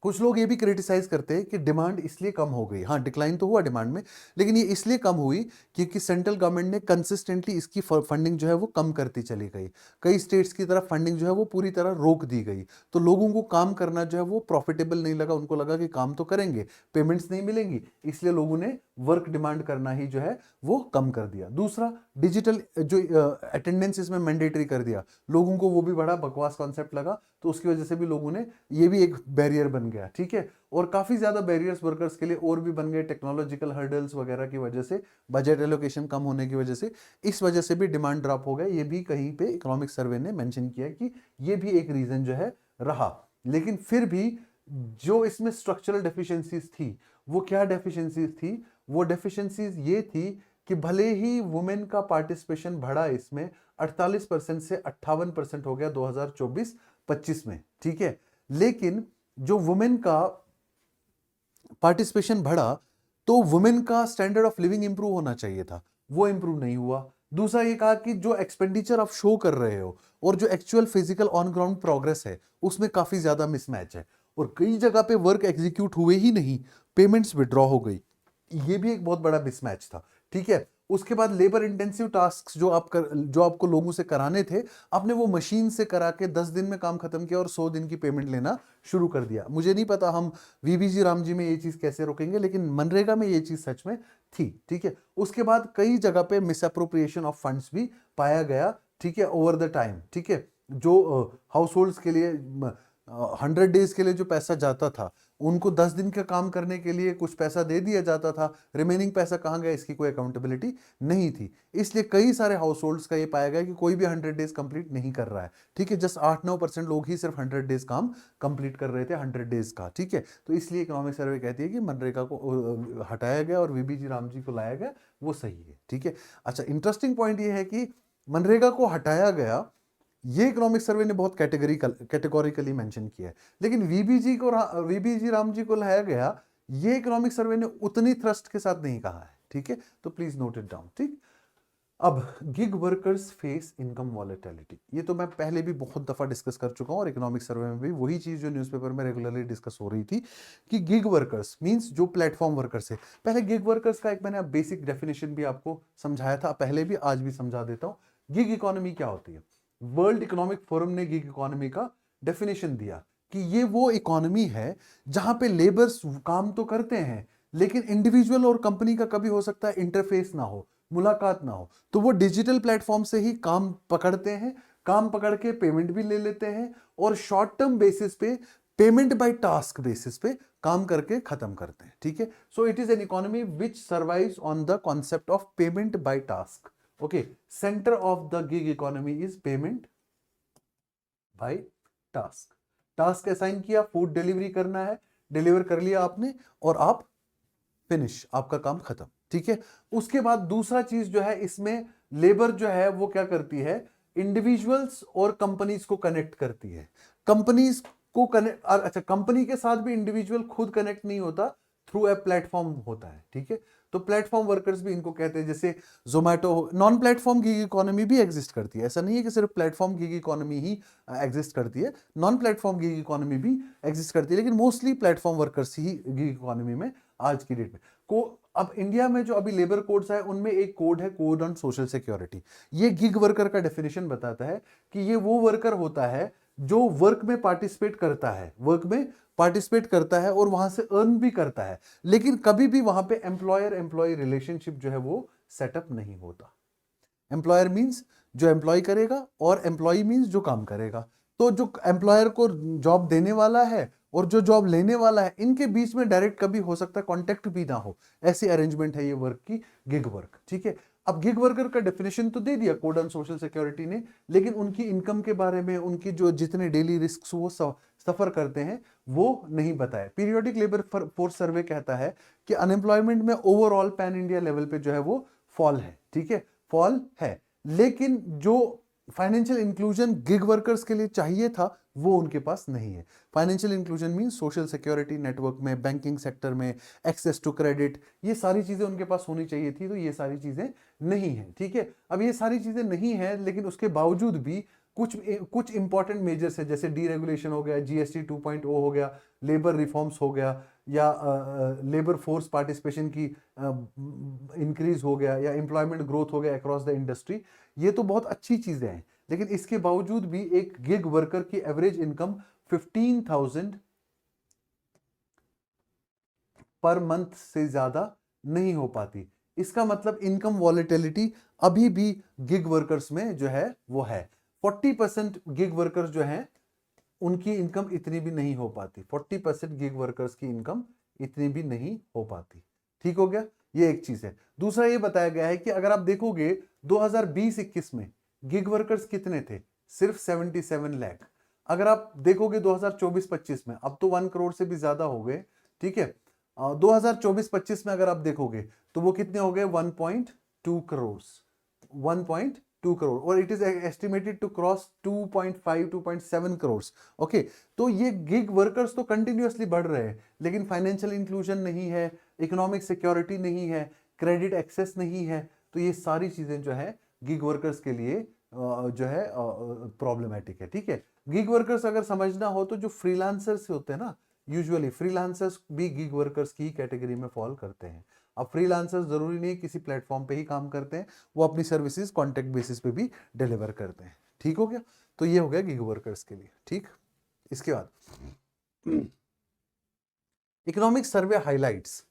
S1: कुछ लोग ये भी क्रिटिसाइज करते हैं कि डिमांड इसलिए कम हो गई। हाँ, डिक्लाइन तो हुआ डिमांड में, लेकिन ये इसलिए कम हुई क्योंकि सेंट्रल गवर्नमेंट ने कंसिस्टेंटली इसकी फंडिंग जो है वो कम करती चली गई। कई स्टेट्स की तरफ फंडिंग जो है वो पूरी तरह रोक दी गई, तो लोगों को काम करना जो है वो प्रॉफिटेबल नहीं लगा। उनको लगा कि काम तो करेंगे, पेमेंट्स नहीं मिलेंगी, इसलिए लोगों ने वर्क डिमांड करना ही जो है वो कम कर दिया। दूसरा, डिजिटल जो अटेंडेंस इसमें मैंडेटरी कर दिया, लोगों को वो भी बड़ा बकवास कॉन्सेप्ट लगा, तो उसकी वजह से भी लोगों ने, ये भी एक बैरियर बन गया। ठीक है, और काफी ज्यादा बैरियर्स वर्कर्स के लिए और भी बन गए, टेक्नोलॉजिकल हर्डल्स वगैरह की वजह से, बजट एलोकेशन कम होने की वजह से, इस वजह से भी डिमांड ड्रॉप हो गया। ये भी कहीं पे इकोनॉमिक सर्वे ने मेंशन किया कि ये भी एक रीजन जो है रहा। लेकिन फिर भी जो इसमें स्ट्रक्चरल डेफिशिएंसीज थी, वो क्या डेफिशिएंसीज थी? वो डेफिशिएंसीज ये थी कि भले ही वुमेन का पार्टिसिपेशन बढ़ा इसमें 48% से 58% हो गया 2024-25 में। ठीक है, लेकिन जो वुमेन का पार्टिसिपेशन बढ़ा तो वुमेन का स्टैंडर्ड ऑफ लिविंग इंप्रूव होना चाहिए था, वो इंप्रूव नहीं हुआ। दूसरा ये कहा कि जो एक्सपेंडिचर आप शो कर रहे हो और जो actual physical on ground progress है उसमें काफी ज्यादा मिसमैच है, और कई जगह पे वर्क एग्जीक्यूट हुए ही नहीं, पेमेंट्स विड्रॉ हो गई, ये भी एक बहुत बड़ा मिसमैच था। ठीक है, उसके बाद लेबर इंटेंसिव टास्क जो आपको लोगों से कराने थे, आपने वो मशीन से करा के 10 दिन में काम खत्म किया और 100 दिन की पेमेंट लेना शुरू कर दिया। मुझे नहीं पता हम वीबीजी रामजी में ये चीज कैसे रोकेंगे, लेकिन मनरेगा में ये चीज सच में थी। ठीक है, उसके बाद कई जगह पे मिस अप्रोप्रिएशन ऑफ फंड्स भी पाया गया। ठीक है, ओवर द टाइम। ठीक है, जो हाउस होल्ड्स के लिए 100 डेज के लिए जो पैसा जाता था उनको 10 दिन का काम करने के लिए कुछ पैसा दे दिया जाता था, रिमेनिंग पैसा कहाँ गया इसकी कोई अकाउंटेबिलिटी नहीं थी। इसलिए कई सारे हाउस होल्ड्स का ये पाया गया कि कोई भी 100 डेज कंप्लीट नहीं कर रहा है, ठीक है। जस्ट 8-9% लोग ही सिर्फ 100 डेज काम कंप्लीट कर रहे थे 100 डेज का, ठीक है। तो इसलिए इकोनॉमिक सर्वे कहती है कि मनरेगा को हटाया गया और वीबीजी राम जी को लाया गया, वो सही है, ठीक है। अच्छा, इंटरेस्टिंग पॉइंट ये है कि मनरेगा को हटाया गया, ये इकोनॉमिक सर्वे ने बहुत कैटेगोरिकली मेंशन किया है, लेकिन वीबीजी राम जी को लाया गया, ये इकोनॉमिक सर्वे ने उतनी थ्रस्ट के साथ नहीं कहा है, ठीक है। तो प्लीज नोट इट डाउन, ठीक। अब gig workers face income volatility, ये तो मैं पहले भी बहुत दफा डिस्कस कर चुका हूं और इकोनॉमिक सर्वे में भी वही चीज जो न्यूज़पेपर में रेगुलरली डिस्कस हो रही थी कि गिग वर्कर्स मींस जो प्लेटफॉर्म वर्कर्स है। पहले गिग वर्कर्स का एक मैंने बेसिक डेफिनेशन भी आपको समझाया था पहले भी, आज भी समझा देता हूं। गिग इकोनॉमी क्या होती है? वर्ल्ड इकोनॉमिक फोरम ने गिग इकोनॉमी का डेफिनेशन दिया कि ये वो इकोनॉमी है जहां पे लेबर्स काम तो करते हैं, लेकिन इंडिविजुअल और कंपनी का कभी हो सकता है इंटरफेस ना हो, मुलाकात ना हो, तो वो डिजिटल प्लेटफॉर्म से ही काम पकड़ते हैं, काम पकड़ के पेमेंट भी ले लेते हैं और शॉर्ट टर्म बेसिस पे, पेमेंट बाय टास्क बेसिस पे काम करके खत्म करते हैं, ठीक है। So it is an economy which survives on the concept of payment by task. Okay, centre of the gig economy is payment by task. Task assign किया, फूड डिलीवरी करना है, डिलीवर कर लिया आपने और आप फिनिश, आपका काम खत्म, ठीक है। उसके बाद दूसरा चीज जो है इसमें, लेबर जो है वो क्या करती है, इंडिविजुअल्स और कंपनीज को कनेक्ट करती है। कंपनीज को कनेक्ट, अच्छा, कंपनी के साथ भी इंडिविजुअल खुद कनेक्ट नहीं होता, थ्रू ए प्लेटफॉर्म होता है, ठीक है। तो प्लेटफॉर्म वर्कर्स भी इनको कहते हैं, जैसे Zomato. Non platform gig economy भी एग्जिस्ट करती है, ऐसा नहीं है कि सिर्फ प्लेटफॉर्म गिग इकोनॉमी ही एग्जिस्ट करती है, नॉन प्लेटफॉर्म गिग इकोनॉमी भी एग्जिस्ट करती है, लेकिन मोस्टली प्लेटफॉर्म वर्कर्स ही गिग इकोनॉमी में आज की डेट में को। अब इंडिया में जो अभी लेबर कोड्स है उनमें एक कोड है, कोड ऑन सोशल सिक्योरिटी। ये गिग वर्कर का डेफिनेशन बताता है कि ये वो वर्कर होता है जो वर्क में पार्टिसिपेट करता है, वर्क में पार्टिसिपेट करता है और वहां से अर्न भी करता है, लेकिन कभी भी वहां पे एम्प्लॉयर एम्प्लॉय रिलेशनशिप जो है वो सेटअप नहीं होता। एम्प्लॉयर मींस जो एम्प्लॉय करेगा और एम्प्लॉय मींस जो काम करेगा। तो जो एम्प्लॉयर को जॉब देने वाला है और जो जॉब लेने वाला है, इनके बीच में डायरेक्ट कभी हो सकता है कांटेक्ट भी ना हो, ऐसी अरेंजमेंट है ये वर्क की, गिग वर्क, ठीक है। अब गिग वर्कर का डेफिनेशन तो दे दिया कोड ऑन सोशल सिक्योरिटी ने, लेकिन उनकी इनकम के बारे में, उनकी जो जितने डेली रिस्क वो सफर करते हैं वो नहीं बताया। पीरियोडिक लेबर फोर्स सर्वे कहता है कि अनएम्प्लॉयमेंट में ओवरऑल पैन इंडिया लेवल पे जो है वो फॉल है, ठीक है, फॉल है, लेकिन जो फाइनेंशियल इंक्लूजन गिग वर्कर्स के लिए चाहिए था वो उनके पास नहीं है। Financial inclusion mean social security network में, बैंकिंग सेक्टर में, एक्सेस टू क्रेडिट, ये सारी चीजें उनके पास होनी चाहिए थी, तो ये सारी चीजें नहीं है, ठीक है। अब ये सारी चीजें नहीं है, लेकिन उसके बावजूद भी कुछ इंपॉर्टेंट मेजर्स है, जैसे डीरेगुलेशन हो गया, जीएसटी 2.0 हो गया, लेबर रिफॉर्म्स हो गया, या लेबर फोर्स पार्टिसिपेशन की इंक्रीज हो गया, या एम्प्लॉयमेंट ग्रोथ हो गया अक्रॉस द इंडस्ट्री। ये तो बहुत अच्छी चीजें हैं, लेकिन इसके बावजूद भी एक गिग वर्कर की एवरेज इनकम 15,000 पर मंथ से ज्यादा नहीं हो पाती। इसका मतलब इनकम वॉलेटिलिटी अभी भी गिग वर्कर्स में जो है वो है। 40% गिग वर्कर्स जो हैं उनकी इनकम इतनी भी नहीं हो पाती, 40% गिग वर्कर्स की इनकम इतनी भी नहीं हो पाती, ठीक हो गया। ये एक चीज है। दूसरा ये बताया गया है कि अगर आप देखोगे 2020-21 में गिग वर्कर्स कितने थे, सिर्फ 77 लाख। अगर आप देखोगे 2024-25 में, अब तो 1 करोड़ से भी ज्यादा हो गए, ठीक है। 2024-25 में अगर आप देखोगे तो वो कितने हो गए, 1.2 करोड़, 1.2 करोड़, और it is estimated to cross 2.5-2.7 crore. Okay, तो ये गिग वर्कर्स तो कंटिन्यूअसली बढ़ रहे हैं, लेकिन फाइनेंशियल इंक्लूजन नहीं है, इकोनॉमिक सिक्योरिटी नहीं है, क्रेडिट एक्सेस नहीं है, तो ये सारी चीजें जो है गिग वर्कर्स के लिए जो है प्रॉब्लमेटिक है, ठीक है। गिग वर्कर्स अगर समझना हो तो जो फ्रीलांसर्स होते हैं ना, यूजुअली फ्रीलांसर्स भी गिग वर्कर्स की कैटेगरी में फॉल करते हैं। अब फ्रीलांसर्स जरूरी नहीं किसी प्लेटफॉर्म पे ही काम करते हैं, वो अपनी सर्विसेज कॉन्ट्रैक्ट बेसिस पे भी डिलीवर करते हैं, ठीक हो गया। तो ये हो गया गिग वर्कर्स के लिए, ठीक। इसके बाद economic survey highlights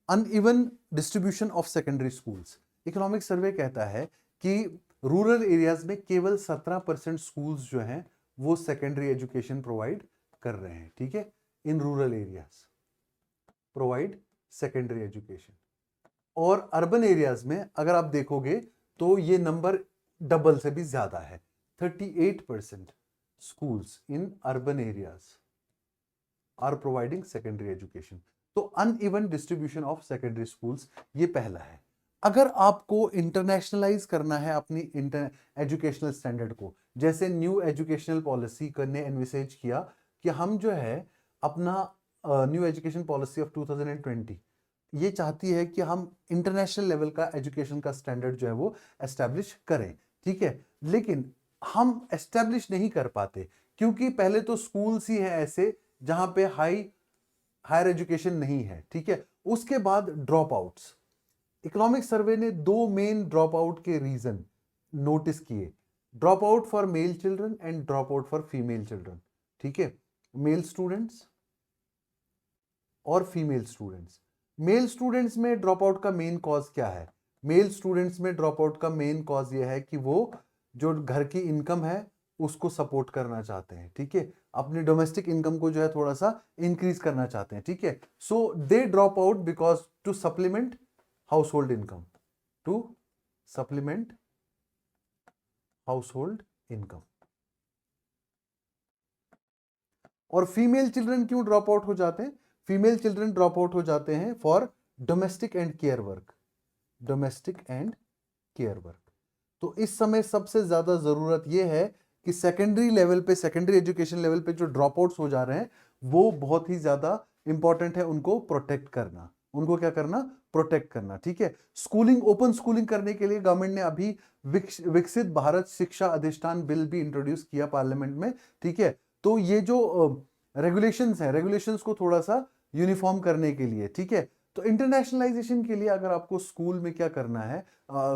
S1: uneven distribution of secondary schools. Economic survey कहता है कि रूरल एरियाज में केवल 17% स्कूल्स जो हैं वो सेकेंडरी एजुकेशन प्रोवाइड कर रहे हैं, ठीक है, in rural areas provide secondary education. और अर्बन एरियाज में अगर आप देखोगे तो ये नंबर डबल से भी ज्यादा है, 38% schools in urban areas are providing secondary education। तो uneven distribution of secondary schools, ये पहला है। अगर आपको इंटरनेशनलाइज करना है अपनी एजुकेशनल स्टैंडर्ड को, जैसे न्यू एजुकेशनल पॉलिसी ने एनविसेज किया कि हम जो है अपना न्यू एजुकेशन पॉलिसी ऑफ 2020 ये चाहती है कि हम इंटरनेशनल लेवल का एजुकेशन का स्टैंडर्ड जो है वो एस्टैब्लिश करें, ठीक है, लेकिन हम एस्टैब्लिश नहीं कर पाते क्योंकि पहले तो स्कूल्स ही है ऐसे जहां पे हायर एजुकेशन नहीं है, ठीक है। उसके बाद ड्रॉप आउट्स, इकोनॉमिक सर्वे ने 2 मेन ड्रॉप आउट के रीजन नोटिस किए, drop out for male children and drop out for female children, ठीक है, मेल स्टूडेंट्स और फीमेल स्टूडेंट्स। मेल स्टूडेंट्स में ड्रॉप आउट का मेन कॉज क्या है? मेल स्टूडेंट्स में ड्रॉप आउट का मेन कॉज यह है कि वो जो घर की इनकम है उसको सपोर्ट करना चाहते हैं, ठीक है, अपनी डोमेस्टिक इनकम को जो है थोड़ा सा इंक्रीज करना चाहते हैं, ठीक है। So they drop out because to supplement household income, to supplement household income. और फीमेल चिल्ड्रन क्यों ड्रॉप आउट हो जाते हैं? फीमेल चिल्ड्रन ड्रॉप आउट हो जाते हैं for domestic and care work, domestic and care work. तो इस समय सबसे ज्यादा जरूरत यह है कि सेकेंडरी लेवल पे, सेकेंडरी एजुकेशन लेवल पे जो ड्रॉप आउट्स हो जा रहे हैं वो बहुत ही ज्यादा इंपॉर्टेंट है, उनको प्रोटेक्ट करना, उनको क्या करना? प्रोटेक्ट करना, ठीक है। स्कूलिंग, ओपन स्कूलिंग करने के लिए गवर्नमेंट ने अभी विकसित भारत शिक्षा अधिष्ठान बिल भी इंट्रोड्यूस किया पार्लियामेंट में, ठीक है। तो ये जो रेगुलेशंस हैं, रेगुलेशंस को थोड़ा सा यूनिफॉर्म करने के लिए, ठीक है। तो इंटरनेशनलाइजेशन के लिए अगर आपको स्कूल में क्या करना है,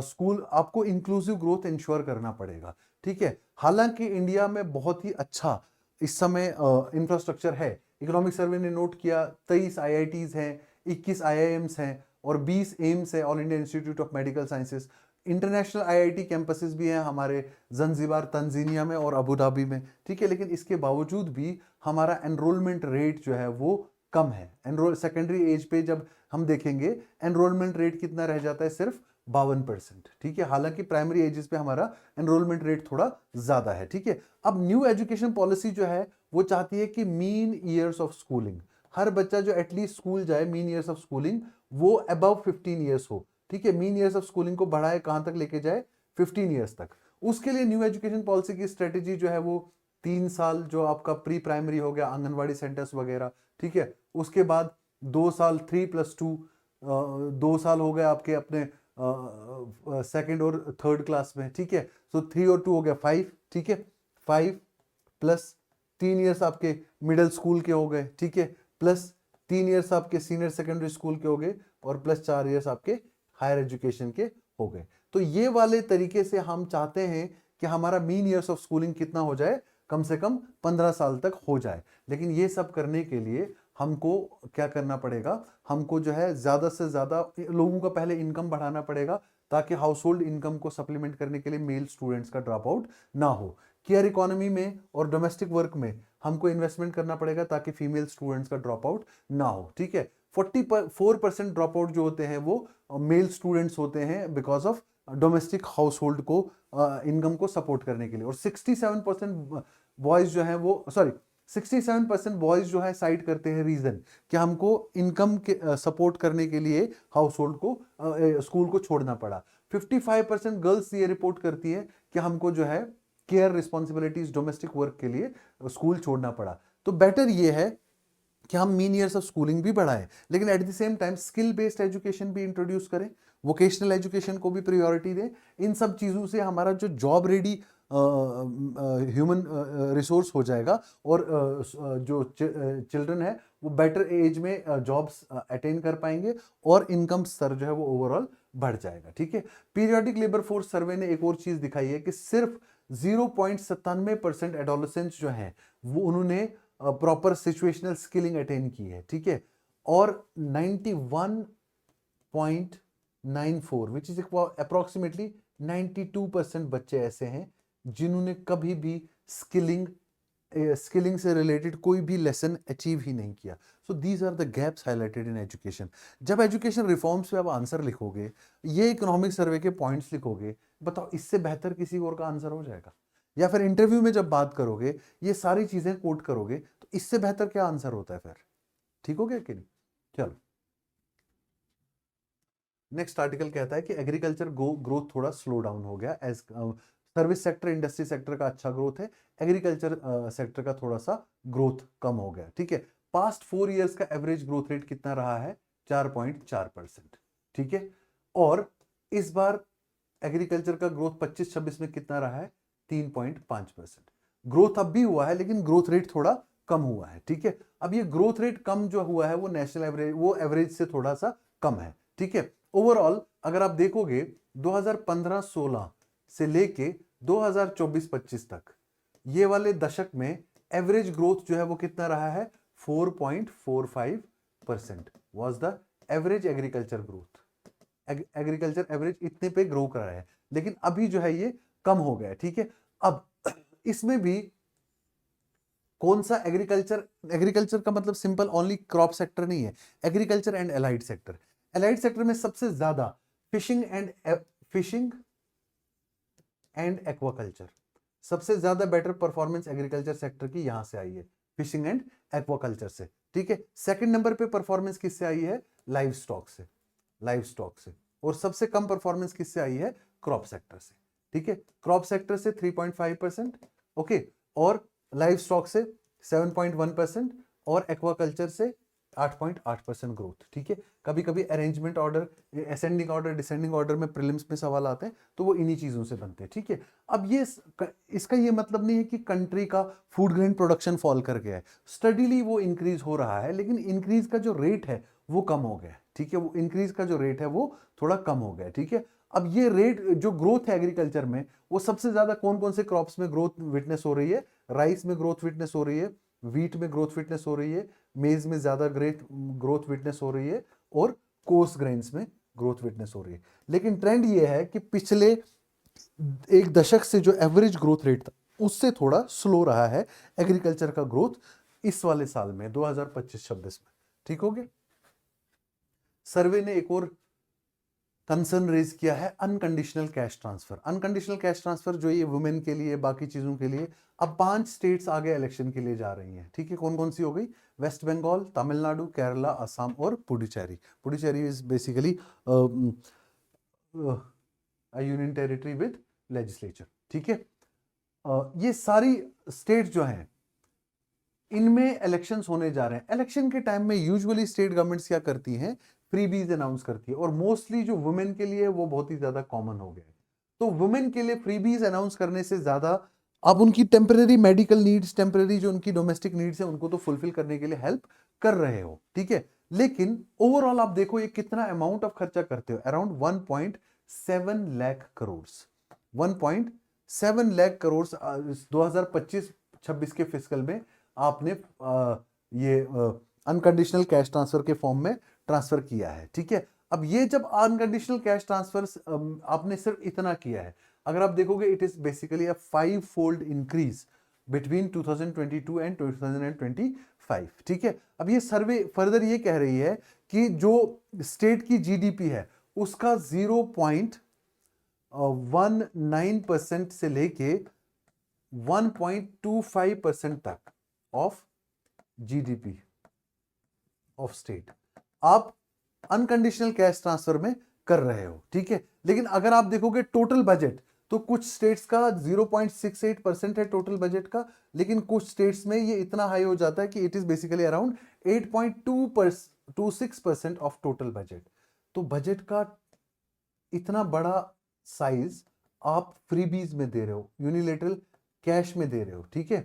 S1: स्कूल आपको इंक्लूसिव ग्रोथ इंश्योर करना पड़ेगा, ठीक है। हालांकि इंडिया में बहुत ही अच्छा इस समय इंफ्रास्ट्रक्चर है। इकोनॉमिक सर्वे ने नोट किया 23 आईआईटीज हैं, 21 आईआईएम्स हैं और 20 एम्स है, all India institute of medical sciences. International IIT campuses भी हैं हमारे जंजीबार, तंजीनिया में और अबू धाबी में, ठीक है। लेकिन इसके बावजूद भी हमारा एनरोलमेंट रेट जो है वो कम है। सेकेंडरी एज पे जब हम देखेंगे एनरोलमेंट रेट कितना रह जाता है? सिर्फ 52%, ठीक है। हालांकि प्राइमरी एजेस पे हमारा एनरोलमेंट रेट थोड़ा ज्यादा है, ठीक है। अब न्यू एजुकेशन पॉलिसी जो है वो चाहती है कि मीन ईयर्स ऑफ स्कूलिंग, हर बच्चा जो एटलीस्ट स्कूल जाए, मीन ईयर्स ऑफ स्कूलिंग वो अबव 15 ईयर्स हो, ठीक है। मीन ईयर्स ऑफ स्कूलिंग को बढ़ाए कहां तक लेके जाए? 15 ईयर्स तक। उसके लिए न्यू एजुकेशन पॉलिसी की स्ट्रेटेजी जो है वो 3 साल जो आपका प्री प्राइमरी हो गया, आंगनवाड़ी सेंटर्स वगैरह, ठीक है। उसके बाद 2 साल 3+2, 2 साल हो गए आपके अपने सेकंड और थर्ड क्लास में, ठीक है। तो 3 और 2 हो गया 5, ठीक है। 5 प्लस 3 ईयर्स आपके मिडिल स्कूल के हो गए, ठीक है, प्लस 3 ईयर्स आपके सीनियर सेकेंडरी स्कूल के हो गए और प्लस 4 ईयर्स आपके हायर एजुकेशन के हो गए। तो ये वाले तरीके से हम चाहते हैं कि हमारा मीन ईयर्स ऑफ स्कूलिंग कितना हो जाए? कम से कम 15 साल तक हो जाए। लेकिन ये सब करने के लिए हमको क्या करना पड़ेगा? हमको जो है ज्यादा से ज्यादा लोगों का पहले इनकम बढ़ाना पड़ेगा ताकि हाउस होल्ड इनकम को सप्लीमेंट करने के लिए मेल स्टूडेंट्स का ड्रॉप आउट ना हो। केयर इकोनॉमी में और डोमेस्टिक वर्क में हमको इन्वेस्टमेंट करना पड़ेगा ताकि फीमेल स्टूडेंट्स का ड्रॉप आउट ना हो, ठीक है। 44% ड्रॉप आउट जो होते हैं वो मेल स्टूडेंट्स होते हैं because of domestic house hold को इनकम को सपोर्ट करने के लिए। और 67% बॉयज जो है वो 67% बॉयज जो है साइड करते हैं रीजन कि हमको इनकम के सपोर्ट करने के लिए हाउस होल्ड को स्कूल को छोड़ना पड़ा। 55% गर्ल्स ये रिपोर्ट करती है कि हमको जो है केयर रिस्पॉन्सिबिलिटीज डोमेस्टिक वर्क के लिए स्कूल छोड़ना पड़ा। तो बेटर ये है कि हम मीन ईयर्स ऑफ स्कूलिंग भी बढ़ाएं, लेकिन at the same time skill based education भी इंट्रोड्यूस करें, वोकेशनल एजुकेशन को भी प्रायोरिटी दें। इन सब चीज़ों से हमारा जो जॉब रेडी ह्यूमन रिसोर्स हो जाएगा और जो चिल्ड्रन है वो बेटर एज में जॉब्स अटेन कर पाएंगे और इनकम स्तर जो है वो ओवरऑल बढ़ जाएगा, ठीक है। पीरियोडिक लेबर फोर्स सर्वे ने एक और चीज दिखाई है कि सिर्फ 0.97% एडोलेसेंट्स जो हैं वो उन्होंने प्रॉपर सिचुएशनल स्किलिंग अटेन की है, ठीक है। और 91.94 विच इज अप्रोक्सीमेटली 92% बच्चे ऐसे हैं जिन्होंने कभी भी स्किलिंग स्किलिंग से रिलेटेड कोई भी लेसन अचीव ही नहीं किया। So these are the gaps highlighted in education. जब एजुकेशन रिफॉर्म्स पे आप आंसर लिखोगे, ये इकोनॉमिक सर्वे के पॉइंट्स लिखोगे, बताओ इससे बेहतर किसी और का आंसर हो जाएगा? या फिर इंटरव्यू में जब बात करोगे, ये सारी चीजें कोट करोगे, तो इससे बेहतर क्या आंसर होता है फिर? ठीक हो गया कि नहीं? चलो, नेक्स्ट आर्टिकल कहता है कि एग्रीकल्चर ग्रोथ थोड़ा स्लो डाउन हो गया। As service sector, industry sector का अच्छा ग्रोथ है, एग्रीकल्चर सेक्टर का थोड़ा सा ग्रोथ कम हो गया। ठीक है, पास्ट 4 इयर्स का एवरेज ग्रोथ रेट कितना रहा है? 4.4%। ठीक है, और इस बार एग्रीकल्चर का ग्रोथ 25-26 में कितना रहा है? 3.5%। ग्रोथ अब भी हुआ है, लेकिन ग्रोथ रेट थोड़ा कम हुआ है। ठीक है, अब ये ग्रोथ रेट कम जो हुआ है वो नेशनल एवरेज, वो एवरेज से थोड़ा सा कम है। ठीक है, ओवरऑल अगर आप देखोगे 2015-16 से लेके 2024-25 तक, ये वाले दशक में एवरेज ग्रोथ जो है वो कितना रहा है? 4.45% was the average agriculture growth. Agriculture average इतने पे ग्रो कर रहा है, लेकिन अभी जो है ये कम हो गया है। ठीक है, अब इसमें भी कौन सा एग्रीकल्चर, एग्रीकल्चर का मतलब सिंपल ओनली क्रॉप सेक्टर नहीं है, agriculture and allied sector. Allied sector में सबसे ज्यादा फिशिंग एंड एक्वाकल्चर, सबसे ज्यादा बेटर परफॉर्मेंस एग्रीकल्चर सेक्टर की यहां से आई है, फिशिंग एंड एक्वाकल्चर से। ठीक है, सेकंड नंबर पे परफॉर्मेंस किससे आई है? लाइव स्टॉक से, लाइव स्टॉक से। और सबसे कम परफॉर्मेंस किससे आई है? क्रॉप सेक्टर से। ठीक है, क्रॉप सेक्टर से 3.5%, ओके, और लाइव स्टॉक से 7.1% और एक्वाकल्चर से 8.8% ग्रोथ। ठीक है, कभी कभी arrangement order, ascending order, descending order में प्रीलिम्स में सवाल आते हैं, तो वो इन्हीं चीजों से बनते हैं। ठीक है, अब ये इसका ये मतलब नहीं है कि कंट्री का फूड ग्रेन प्रोडक्शन फॉल कर गया है, स्टडीली वो इंक्रीज हो रहा है, लेकिन इंक्रीज का जो रेट है वो कम हो गया है। ठीक है, वो इंक्रीज का जो रेट है वो थोड़ा कम हो गया है। ठीक है, अब ये रेट जो ग्रोथ है एग्रीकल्चर में, वो सबसे ज्यादा कौन कौन से क्रॉप्स में ग्रोथ विटनेस हो रही है? राइस में ग्रोथ विटनेस हो रही है, व्हीट में ग्रोथ विटनेस हो रही है, मेज में ज्यादा ग्रोथ विटनेस हो रही है, और कोर्स ग्रेन्स में ग्रोथ विटनेस हो रही है। लेकिन ट्रेंड ये है कि पिछले एक दशक से जो एवरेज ग्रोथ रेट था उससे थोड़ा स्लो रहा है एग्रीकल्चर का ग्रोथ इस वाले साल में 2025-26 में। ठीक हो गया? सर्वे ने एक और कंसर्न रेज किया है, unconditional cash transfer. Unconditional cash transfer जो ये वुमेन के लिए, बाकी चीजों के लिए, अब 5 स्टेट्स आगे इलेक्शन के लिए जा रही हैं। ठीक है, कौन कौन सी हो गई? वेस्ट बंगाल, तमिलनाडु, केरला, असम और Puducherry. Puducherry is basically union territory with legislature. ठीक है, ये सारी स्टेट जो हैं इनमें इलेक्शंस होने जा रहे हैं। इलेक्शन के टाइम में यूजुअली स्टेट गवर्नमेंट्स क्या करती हैं? फ्रीबीज अनाउंस करती है, और मोस्टली जो वुमेन के लिए वो बहुत ही ज्यादा कॉमन हो गया है। तो वुमेन के लिए फ्रीबीज अनाउंस करने से ज्यादा आप उनकी टेम्पररी मेडिकल नीड्स, टेम्पररी जो उनकी डोमेस्टिक नीड्स है, उनको तो फुलफिल करने के लिए हेल्प कर रहे हो। ठीक है, लेकिन ओवरऑल आप देखो ये कितना अमाउंट ऑफ खर्चा करते हो, अराउंड 1.7 लाख करोड़। 1.7 लाख करोड़ 2025-26 के फिस्कल में आपने ये अनकंडीशनल कैश ट्रांसफर के फॉर्म में ट्रांसफर किया है। ठीक है, अब ये जब अनकंडीशनल कैश ट्रांसफर आपने सिर्फ इतना किया है, अगर आप देखोगे it is basically a 5-fold increase between 2022 and 2025। ठीक है, अब ये सर्वे फर्दर ये कह रही है कि जो स्टेट की जीडीपी है उसका 0.19% से लेके 1.25% तक ऑफ जीडीपी ऑफ स्टेट आप अनकंडीशनल कैश ट्रांसफर में कर रहे हो। ठीक है, लेकिन अगर आप देखोगे टोटल बजट, तो कुछ स्टेट्स का 0.68% है टोटल बजट का, लेकिन कुछ स्टेट्स में ये इतना हाई हो जाता है कि it is basically around 8.26% of total budget. तो बजट का इतना बड़ा साइज आप फ्रीबीज में दे रहे हो, यूनिलेटरल कैश में दे रहे हो। ठीक है,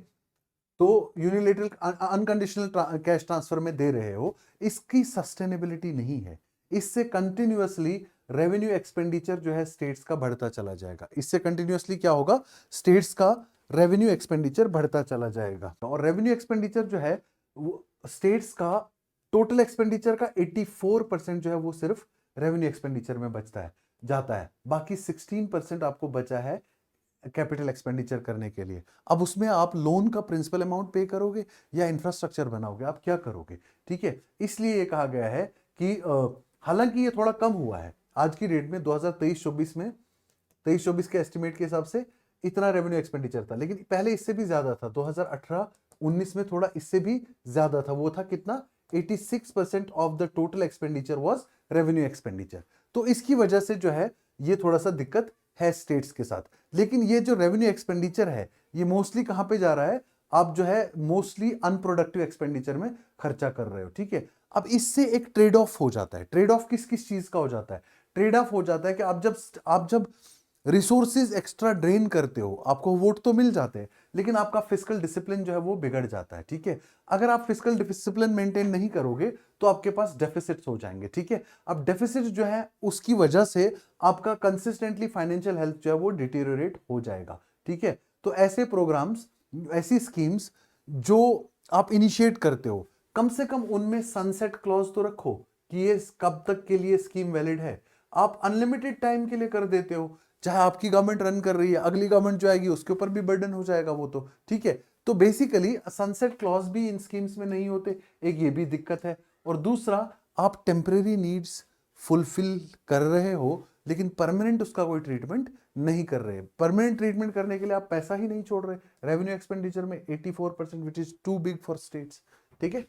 S1: तो यूनिलेटरल अनकंडीशनल कैश ट्रांसफर में दे रहे हो, इसकी सस्टेनेबिलिटी नहीं है। इससे कंटिन्यूअसली रेवेन्यू एक्सपेंडिचर जो है स्टेट्स का बढ़ता चला जाएगा। इससे कंटिन्यूअसली क्या होगा? स्टेट्स का रेवेन्यू एक्सपेंडिचर बढ़ता चला जाएगा, और रेवेन्यू एक्सपेंडिचर जो है वो स्टेट्स का टोटल एक्सपेंडिचर का 84% जो है वो सिर्फ रेवेन्यू एक्सपेंडिचर में बचता है, जाता है। बाकी 16% आपको बचा है कैपिटल एक्सपेंडिचर करने के लिए। अब उसमें आप लोन का प्रिंसिपल अमाउंट पे करोगे या इंफ्रास्ट्रक्चर बनाओगे, आप क्या करोगे, ठीक है। इसलिए ये कहा गया है कि हालांकि ये थोड़ा कम हुआ है आज की डेट में, 2023-24 में, 23-24 के एस्टिमेट के हिसाब से इतना रेवेन्यू एक्सपेंडिचर था, लेकिन पहले इससे भी ज्यादा था। 2018-19 में थोड़ा इससे भी ज्यादा था। वो था कितना, 86% of the total expenditure was revenue expenditure. तो इसकी वजह से जो है ये थोड़ा सा दिक्कत है स्टेट्स के साथ। लेकिन ये जो रेवेन्यू एक्सपेंडिचर है ये मोस्टली कहां पे जा रहा है, आप जो है मोस्टली अनप्रोडक्टिव एक्सपेंडिचर में खर्चा कर रहे हो, ठीक है। अब इससे एक ट्रेड ऑफ हो जाता है। ट्रेड ऑफ किस किस चीज का हो जाता है, ट्रेड ऑफ हो जाता है कि आप जब रिसोर्सेज एक्स्ट्रा ड्रेन करते हो, आपको वोट तो मिल जाते हैं, लेकिन आपका फिस्कल डिसिप्लिन जो है वो बिगड़ जाता है, ठीक है। अगर आप फिस्कल डिसिप्लिन मेंटेन नहीं करोगे तो आपके पास डेफिसिट्स हो जाएंगे, ठीक है। अब डेफिसिट जो है उसकी वजह से आपका कंसिस्टेंटली फाइनेंशियल हेल्थ जो है वो डिटेरियोरेट हो जाएगा, ठीक है। तो ऐसे प्रोग्राम्स, ऐसी स्कीम्स जो आप इनिशिएट करते हो, कम से कम उनमें सनसेट क्लॉज तो रखो कि ये कब तक के लिए स्कीम वैलिड है। आप अनलिमिटेड टाइम के लिए कर देते हो, चाहे आपकी गवर्नमेंट रन कर रही है, अगली गवर्नमेंट जो आएगी उसके ऊपर भी बर्डन हो जाएगा वो, तो ठीक है। तो बेसिकली सनसेट क्लॉज भी इन स्कीम्स में नहीं होते, एक ये भी दिक्कत है। और दूसरा, आप टेम्परेरी नीड्स फुलफिल कर रहे हो लेकिन परमानेंट उसका कोई ट्रीटमेंट नहीं कर रहे। परमानेंट ट्रीटमेंट करने के लिए आप पैसा ही नहीं छोड़ रहे रेवेन्यू एक्सपेंडिचर में, 84%, which is too big for states, ठीक है।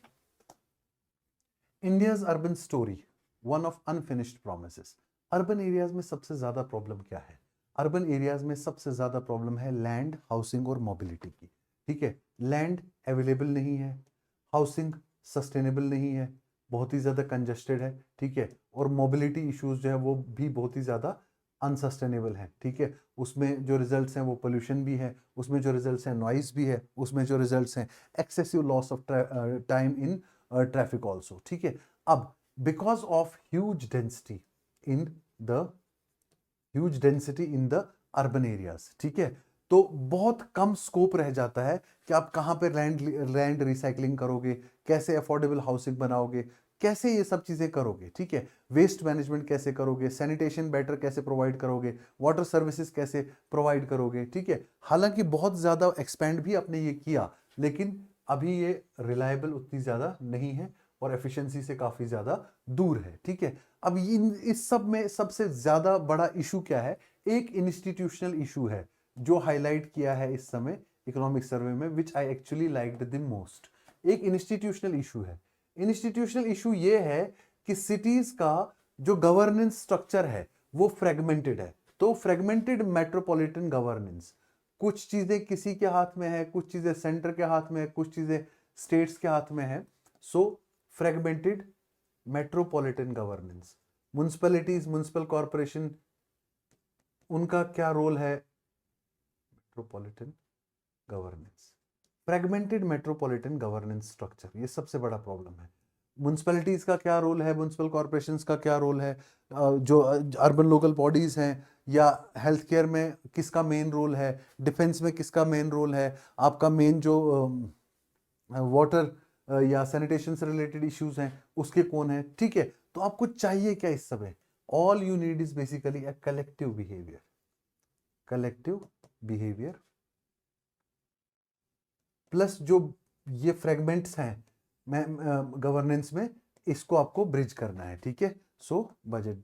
S1: India's urban story, one of unfinished promises. Urban areas में सबसे ज्यादा प्रॉब्लम क्या है, अर्बन एरियाज में सबसे ज्यादा प्रॉब्लम है लैंड, हाउसिंग और मोबिलिटी की, ठीक है। लैंड अवेलेबल नहीं है, हाउसिंग सस्टेनेबल नहीं है, बहुत ही ज्यादा कंजेस्टेड है, ठीक है। और मोबिलिटी इश्यूज जो है वो भी बहुत ही ज्यादा अनसस्टेनेबल है, ठीक है। उसमें जो रिजल्ट्स हैं वो पोल्यूशन भी है, उसमें जो रिजल्ट्स हैं नॉइज भी है, उसमें जो रिजल्ट्स हैं excessive loss of time in traffic also, ठीक है। अब because of huge density in the urban areas, ठीक है, तो बहुत कम स्कोप रह जाता है कि आप कहां पे लैंड रिसाइकलिंग करोगे, कैसे अफोर्डेबल हाउसिंग बनाओगे, कैसे ये सब चीजें करोगे, ठीक है। वेस्ट मैनेजमेंट कैसे करोगे, सैनिटेशन बेटर कैसे प्रोवाइड करोगे, वाटर सर्विसेज कैसे प्रोवाइड करोगे, ठीक है। हालांकि बहुत ज्यादा एक्सपेंड भी आपने ये किया, लेकिन अभी ये रिलायबल उतनी ज्यादा नहीं है और एफिशिएंसी से काफी ज्यादा दूर है, ठीक है। अब इस सब में सबसे ज्यादा बड़ा इशू क्या है, एक इंस्टीट्यूशनल इशू है जो हाईलाइट किया है इस समय इकोनॉमिक सर्वे में, which I actually liked the most. एक इंस्टीट्यूशनल इशू है। इंस्टीट्यूशनल इशू ये है कि सिटीज का जो गवर्नेंस स्ट्रक्चर है वो फ्रेगमेंटेड है। तो फ्रेगमेंटेड मेट्रोपॉलिटन गवर्नेंस, कुछ चीजें किसी के हाथ में है, कुछ चीजें सेंटर के हाथ में है, कुछ चीजें स्टेट्स के हाथ में है। So fragmented metropolitan governance, municipalities, municipal corporation, उनका क्या रोल है, metropolitan governance, fragmented metropolitan governance structure, ये सबसे बड़ा प्रॉब्लम है। म्युनिसिपैलिटीज का क्या रोल है, म्युनिसिपल कॉर्पोरेशंस का क्या रोल है, जो अर्बन लोकल बॉडीज हैं, या हेल्थ केयर में किसका मेन रोल है, डिफेंस में किसका मेन रोल है, आपका मेन जो वाटर या सैनिटेशन से रिलेटेड इश्यूज हैं उसके कौन है, ठीक है। तो आपको चाहिए क्या इस समय, all you need is basically a collective behaviour plus जो ये फ्रेगमेंट्स हैं गवर्नेंस में, इसको आपको ब्रिज करना है, ठीक है। So budget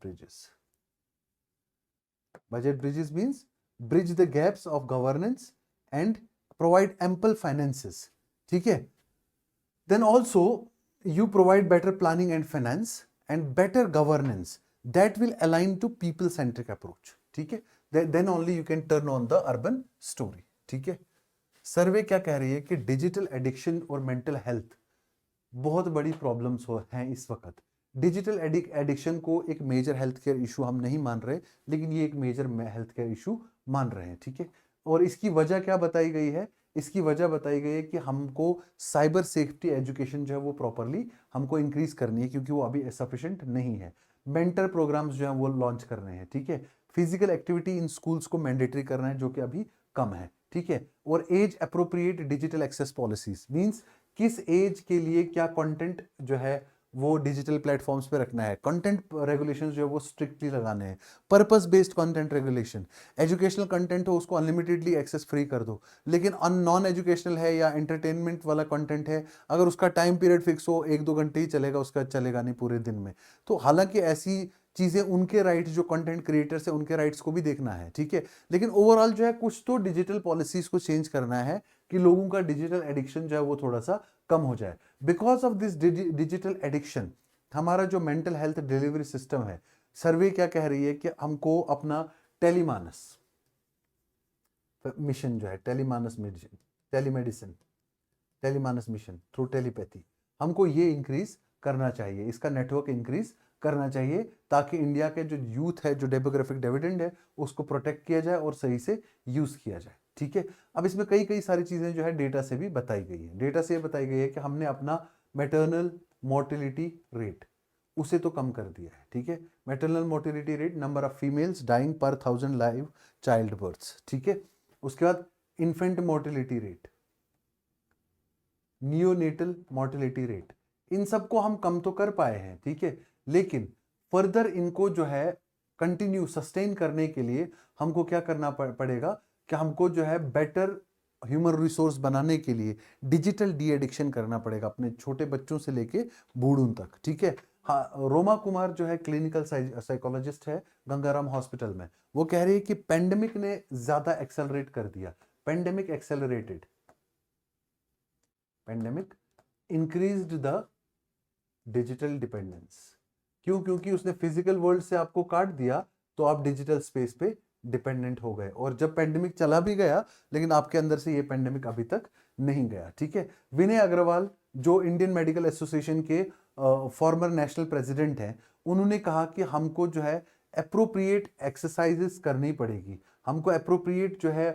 S1: bridges means bridge the gaps of governance and provide ample finances, ठीक है। Then also you provide better planning and finance and better governance that will align to people centric approach, ठीक है। Then only you can turn on the urban story, ठीक है। सर्वे क्या कह रही है कि डिजिटल एडिक्शन और मेंटल हेल्थ बहुत बड़ी प्रॉब्लम्स हैं इस वक्त। डिजिटल एडिक्शन को एक मेजर हेल्थ केयर इशू हम नहीं मान रहे, लेकिन ये एक मेजर हेल्थ केयर इशू मान रहे हैं, ठीक है। और इसकी वजह क्या बताई गई है, इसकी वजह बताई गई है कि हमको साइबर सेफ्टी एजुकेशन जो है वो प्रॉपरली हमको इंक्रीज करनी है, क्योंकि वो अभी सफिशिएंट नहीं है। मेंटर प्रोग्राम्स जो है वो लॉन्च कर रहे हैं, ठीक है। फिजिकल एक्टिविटी इन स्कूल्स को मैंडेटरी करना है, जो कि अभी कम है, ठीक है। और age appropriate digital access policies means किस एज के लिए क्या कंटेंट जो है वो डिजिटल प्लेटफॉर्म्स पे रखना है, कंटेंट रेगुलेशंस जो है वो स्ट्रिक्टली लगाने हैं, purpose based content regulation, educational content हो उसको अनलिमिटेडली एक्सेस फ्री कर दो, लेकिन नॉन एजुकेशनल है या एंटरटेनमेंट वाला कंटेंट है, अगर उसका टाइम पीरियड फिक्स हो 1-2 घंटे ही चलेगा, उसका चलेगा नहीं पूरे दिन में। तो हालांकि ऐसी चीजें, उनके राइट्स जो कंटेंट क्रिएटर्स है उनके राइट्स को भी देखना है, ठीक है, लेकिन ओवरऑल जो है कुछ तो डिजिटल पॉलिसीज को चेंज करना है कि लोगों का डिजिटल एडिक्शन जो है वो थोड़ा सा कम हो जाए। Because of this digital addiction हमारा जो मेंटल हेल्थ डिलीवरी सिस्टम है, सर्वे क्या कह रही है कि हमको अपना टेलीमानस मिशन जो है, telemedicine Telemanas mission through telepathy, हमको ये इंक्रीज करना चाहिए, इसका नेटवर्क इंक्रीज करना चाहिए, ताकि इंडिया के जो यूथ है, जो डेमोग्राफिक डिविडेंड है, उसको प्रोटेक्ट किया जाए और सही से यूज किया जाए, ठीक है। अब इसमें कई कई सारी चीजें जो है डेटा से भी बताई गई है। डेटा से ये बताई गई है कि हमने अपना मैटरनल मोर्टिलिटी रेट उसे तो कम कर दिया है, ठीक है। Maternal mortality rate, number of females dying per 1000 live child births, ठीक है। उसके बाद infant mortality rate, neonatal mortality rate, इन सबको हम कम तो कर पाए हैं, ठीक है, लेकिन फर्दर इनको जो है कंटिन्यू सस्टेन करने के लिए हमको क्या करना पड़ेगा कि हमको जो है बेटर ह्यूमन रिसोर्स बनाने के लिए डिजिटल डी एडिक्शन करना पड़ेगा, अपने छोटे बच्चों से लेके बूढ़ों तक, ठीक है। हाँ, रोमा कुमार जो है क्लिनिकल साइकोलॉजिस्ट है गंगाराम हॉस्पिटल में, वो कह रही है कि पेंडेमिक ने ज्यादा एक्सेलरेट कर दिया, pandemic accelerated, pandemic increased the digital dependence. क्यों? क्योंकि उसने फिजिकल वर्ल्ड से आपको काट दिया, तो आप डिजिटल स्पेस पे डिपेंडेंट हो गए, और जब पेंडेमिक चला भी गया, लेकिन आपके अंदर से ये पेंडेमिक अभी तक नहीं गया, ठीक है। विनय अग्रवाल जो इंडियन मेडिकल एसोसिएशन के फॉर्मर नेशनल प्रेसिडेंट हैं, उन्होंने कहा कि हमको जो है अप्रोप्रिएट एक्सरसाइजेस करनी पड़ेगी, हमको अप्रोप्रिएट जो है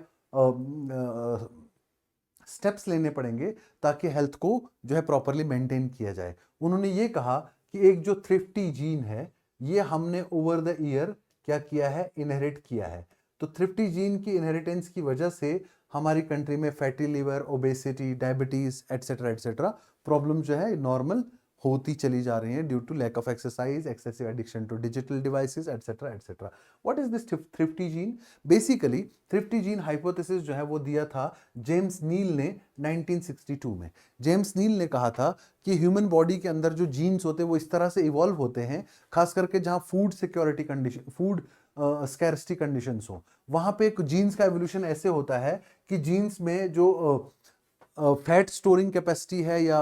S1: स्टेप्स लेने पड़ेंगे ताकि हेल्थ को जो है प्रॉपरली मेंटेन किया जाए। उन्होंने ये कहा कि एक जो थ्रिफ्टी जीन है, ये हमने ओवर द ईयर क्या किया है, इनहेरिट किया है। तो थ्रिफ्टी जीन की इनहेरिटेंस की वजह से हमारी कंट्री में fatty liver, obesity, diabetes etcetera etcetera problem जो है नॉर्मल होती चली जा रही हैं due to lack of exercise, excessive addiction to digital devices etcetera etcetera. What is this thrifty gene? Basically thrifty gene hypothesis जो है वो दिया था जेम्स नील ने 1962 में। जेम्स नील ने कहा था कि ह्यूमन बॉडी के अंदर जो जीन्स होते हैं वो इस तरह से इवॉल्व होते हैं, खास करके जहां food security condition, food scarcity conditions हो, वहां पे जीन्स का एवोल्यूशन ऐसे होता है कि जीन्स में जो फैट स्टोरिंग कैपेसिटी है या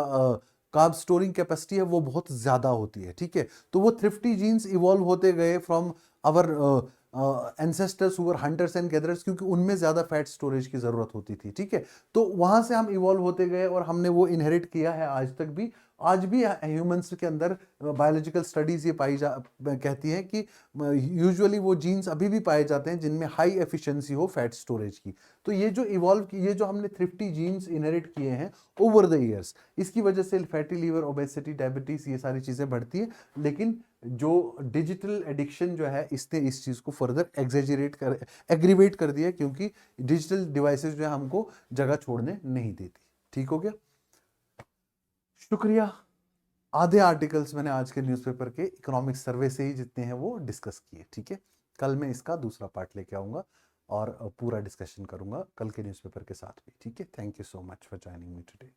S1: कार्ब स्टोरिंग कैपेसिटी है वो बहुत ज्यादा होती है, ठीक है। तो वो थ्रिफ्टी जीन्स इवॉल्व होते गए फ्रॉम आवर एंसेस्टर्स हुआ हंटर्स एंड गैदरर्स, क्योंकि उनमें ज्यादा फैट स्टोरेज की जरूरत होती थी, ठीक है। तो वहां से हम इवॉल्व होते गए और हमने वो इनहेरिट किया है आज तक भी। आज भी ह्यूमंस के अंदर बायोलॉजिकल स्टडीज ये कहती हैं कि यूजुअली वो जीन्स अभी भी पाए जाते हैं जिनमें हाई एफिशिएंसी हो फैट स्टोरेज की। तो ये जो इवॉल्व की, ये जो हमने थ्रिफ्टी जीन्स इनहेरिट किए हैं ओवर द ईयर्स, इसकी वजह से फैटी लीवर, ओबेसिटी, डायबिटीज ये सारी चीजें बढ़ती है। लेकिन जो डिजिटल एडिक्शन जो है, इसने इस चीज को फर्दर एग्रीवेट कर दिया, क्योंकि डिजिटल डिवाइसेस जो है हमको जगह छोड़ने नहीं देती। ठीक हो गया, शुक्रिया। आधे आर्टिकल्स मैंने आज के न्यूज़पेपर के इकोनॉमिक सर्वे से ही जितने हैं वो डिस्कस किए, ठीक है। कल मैं इसका दूसरा पार्ट लेके आऊंगा और पूरा डिस्कशन करूंगा कल के न्यूज़पेपर के साथ भी, ठीक है। Thank you so much for joining me today.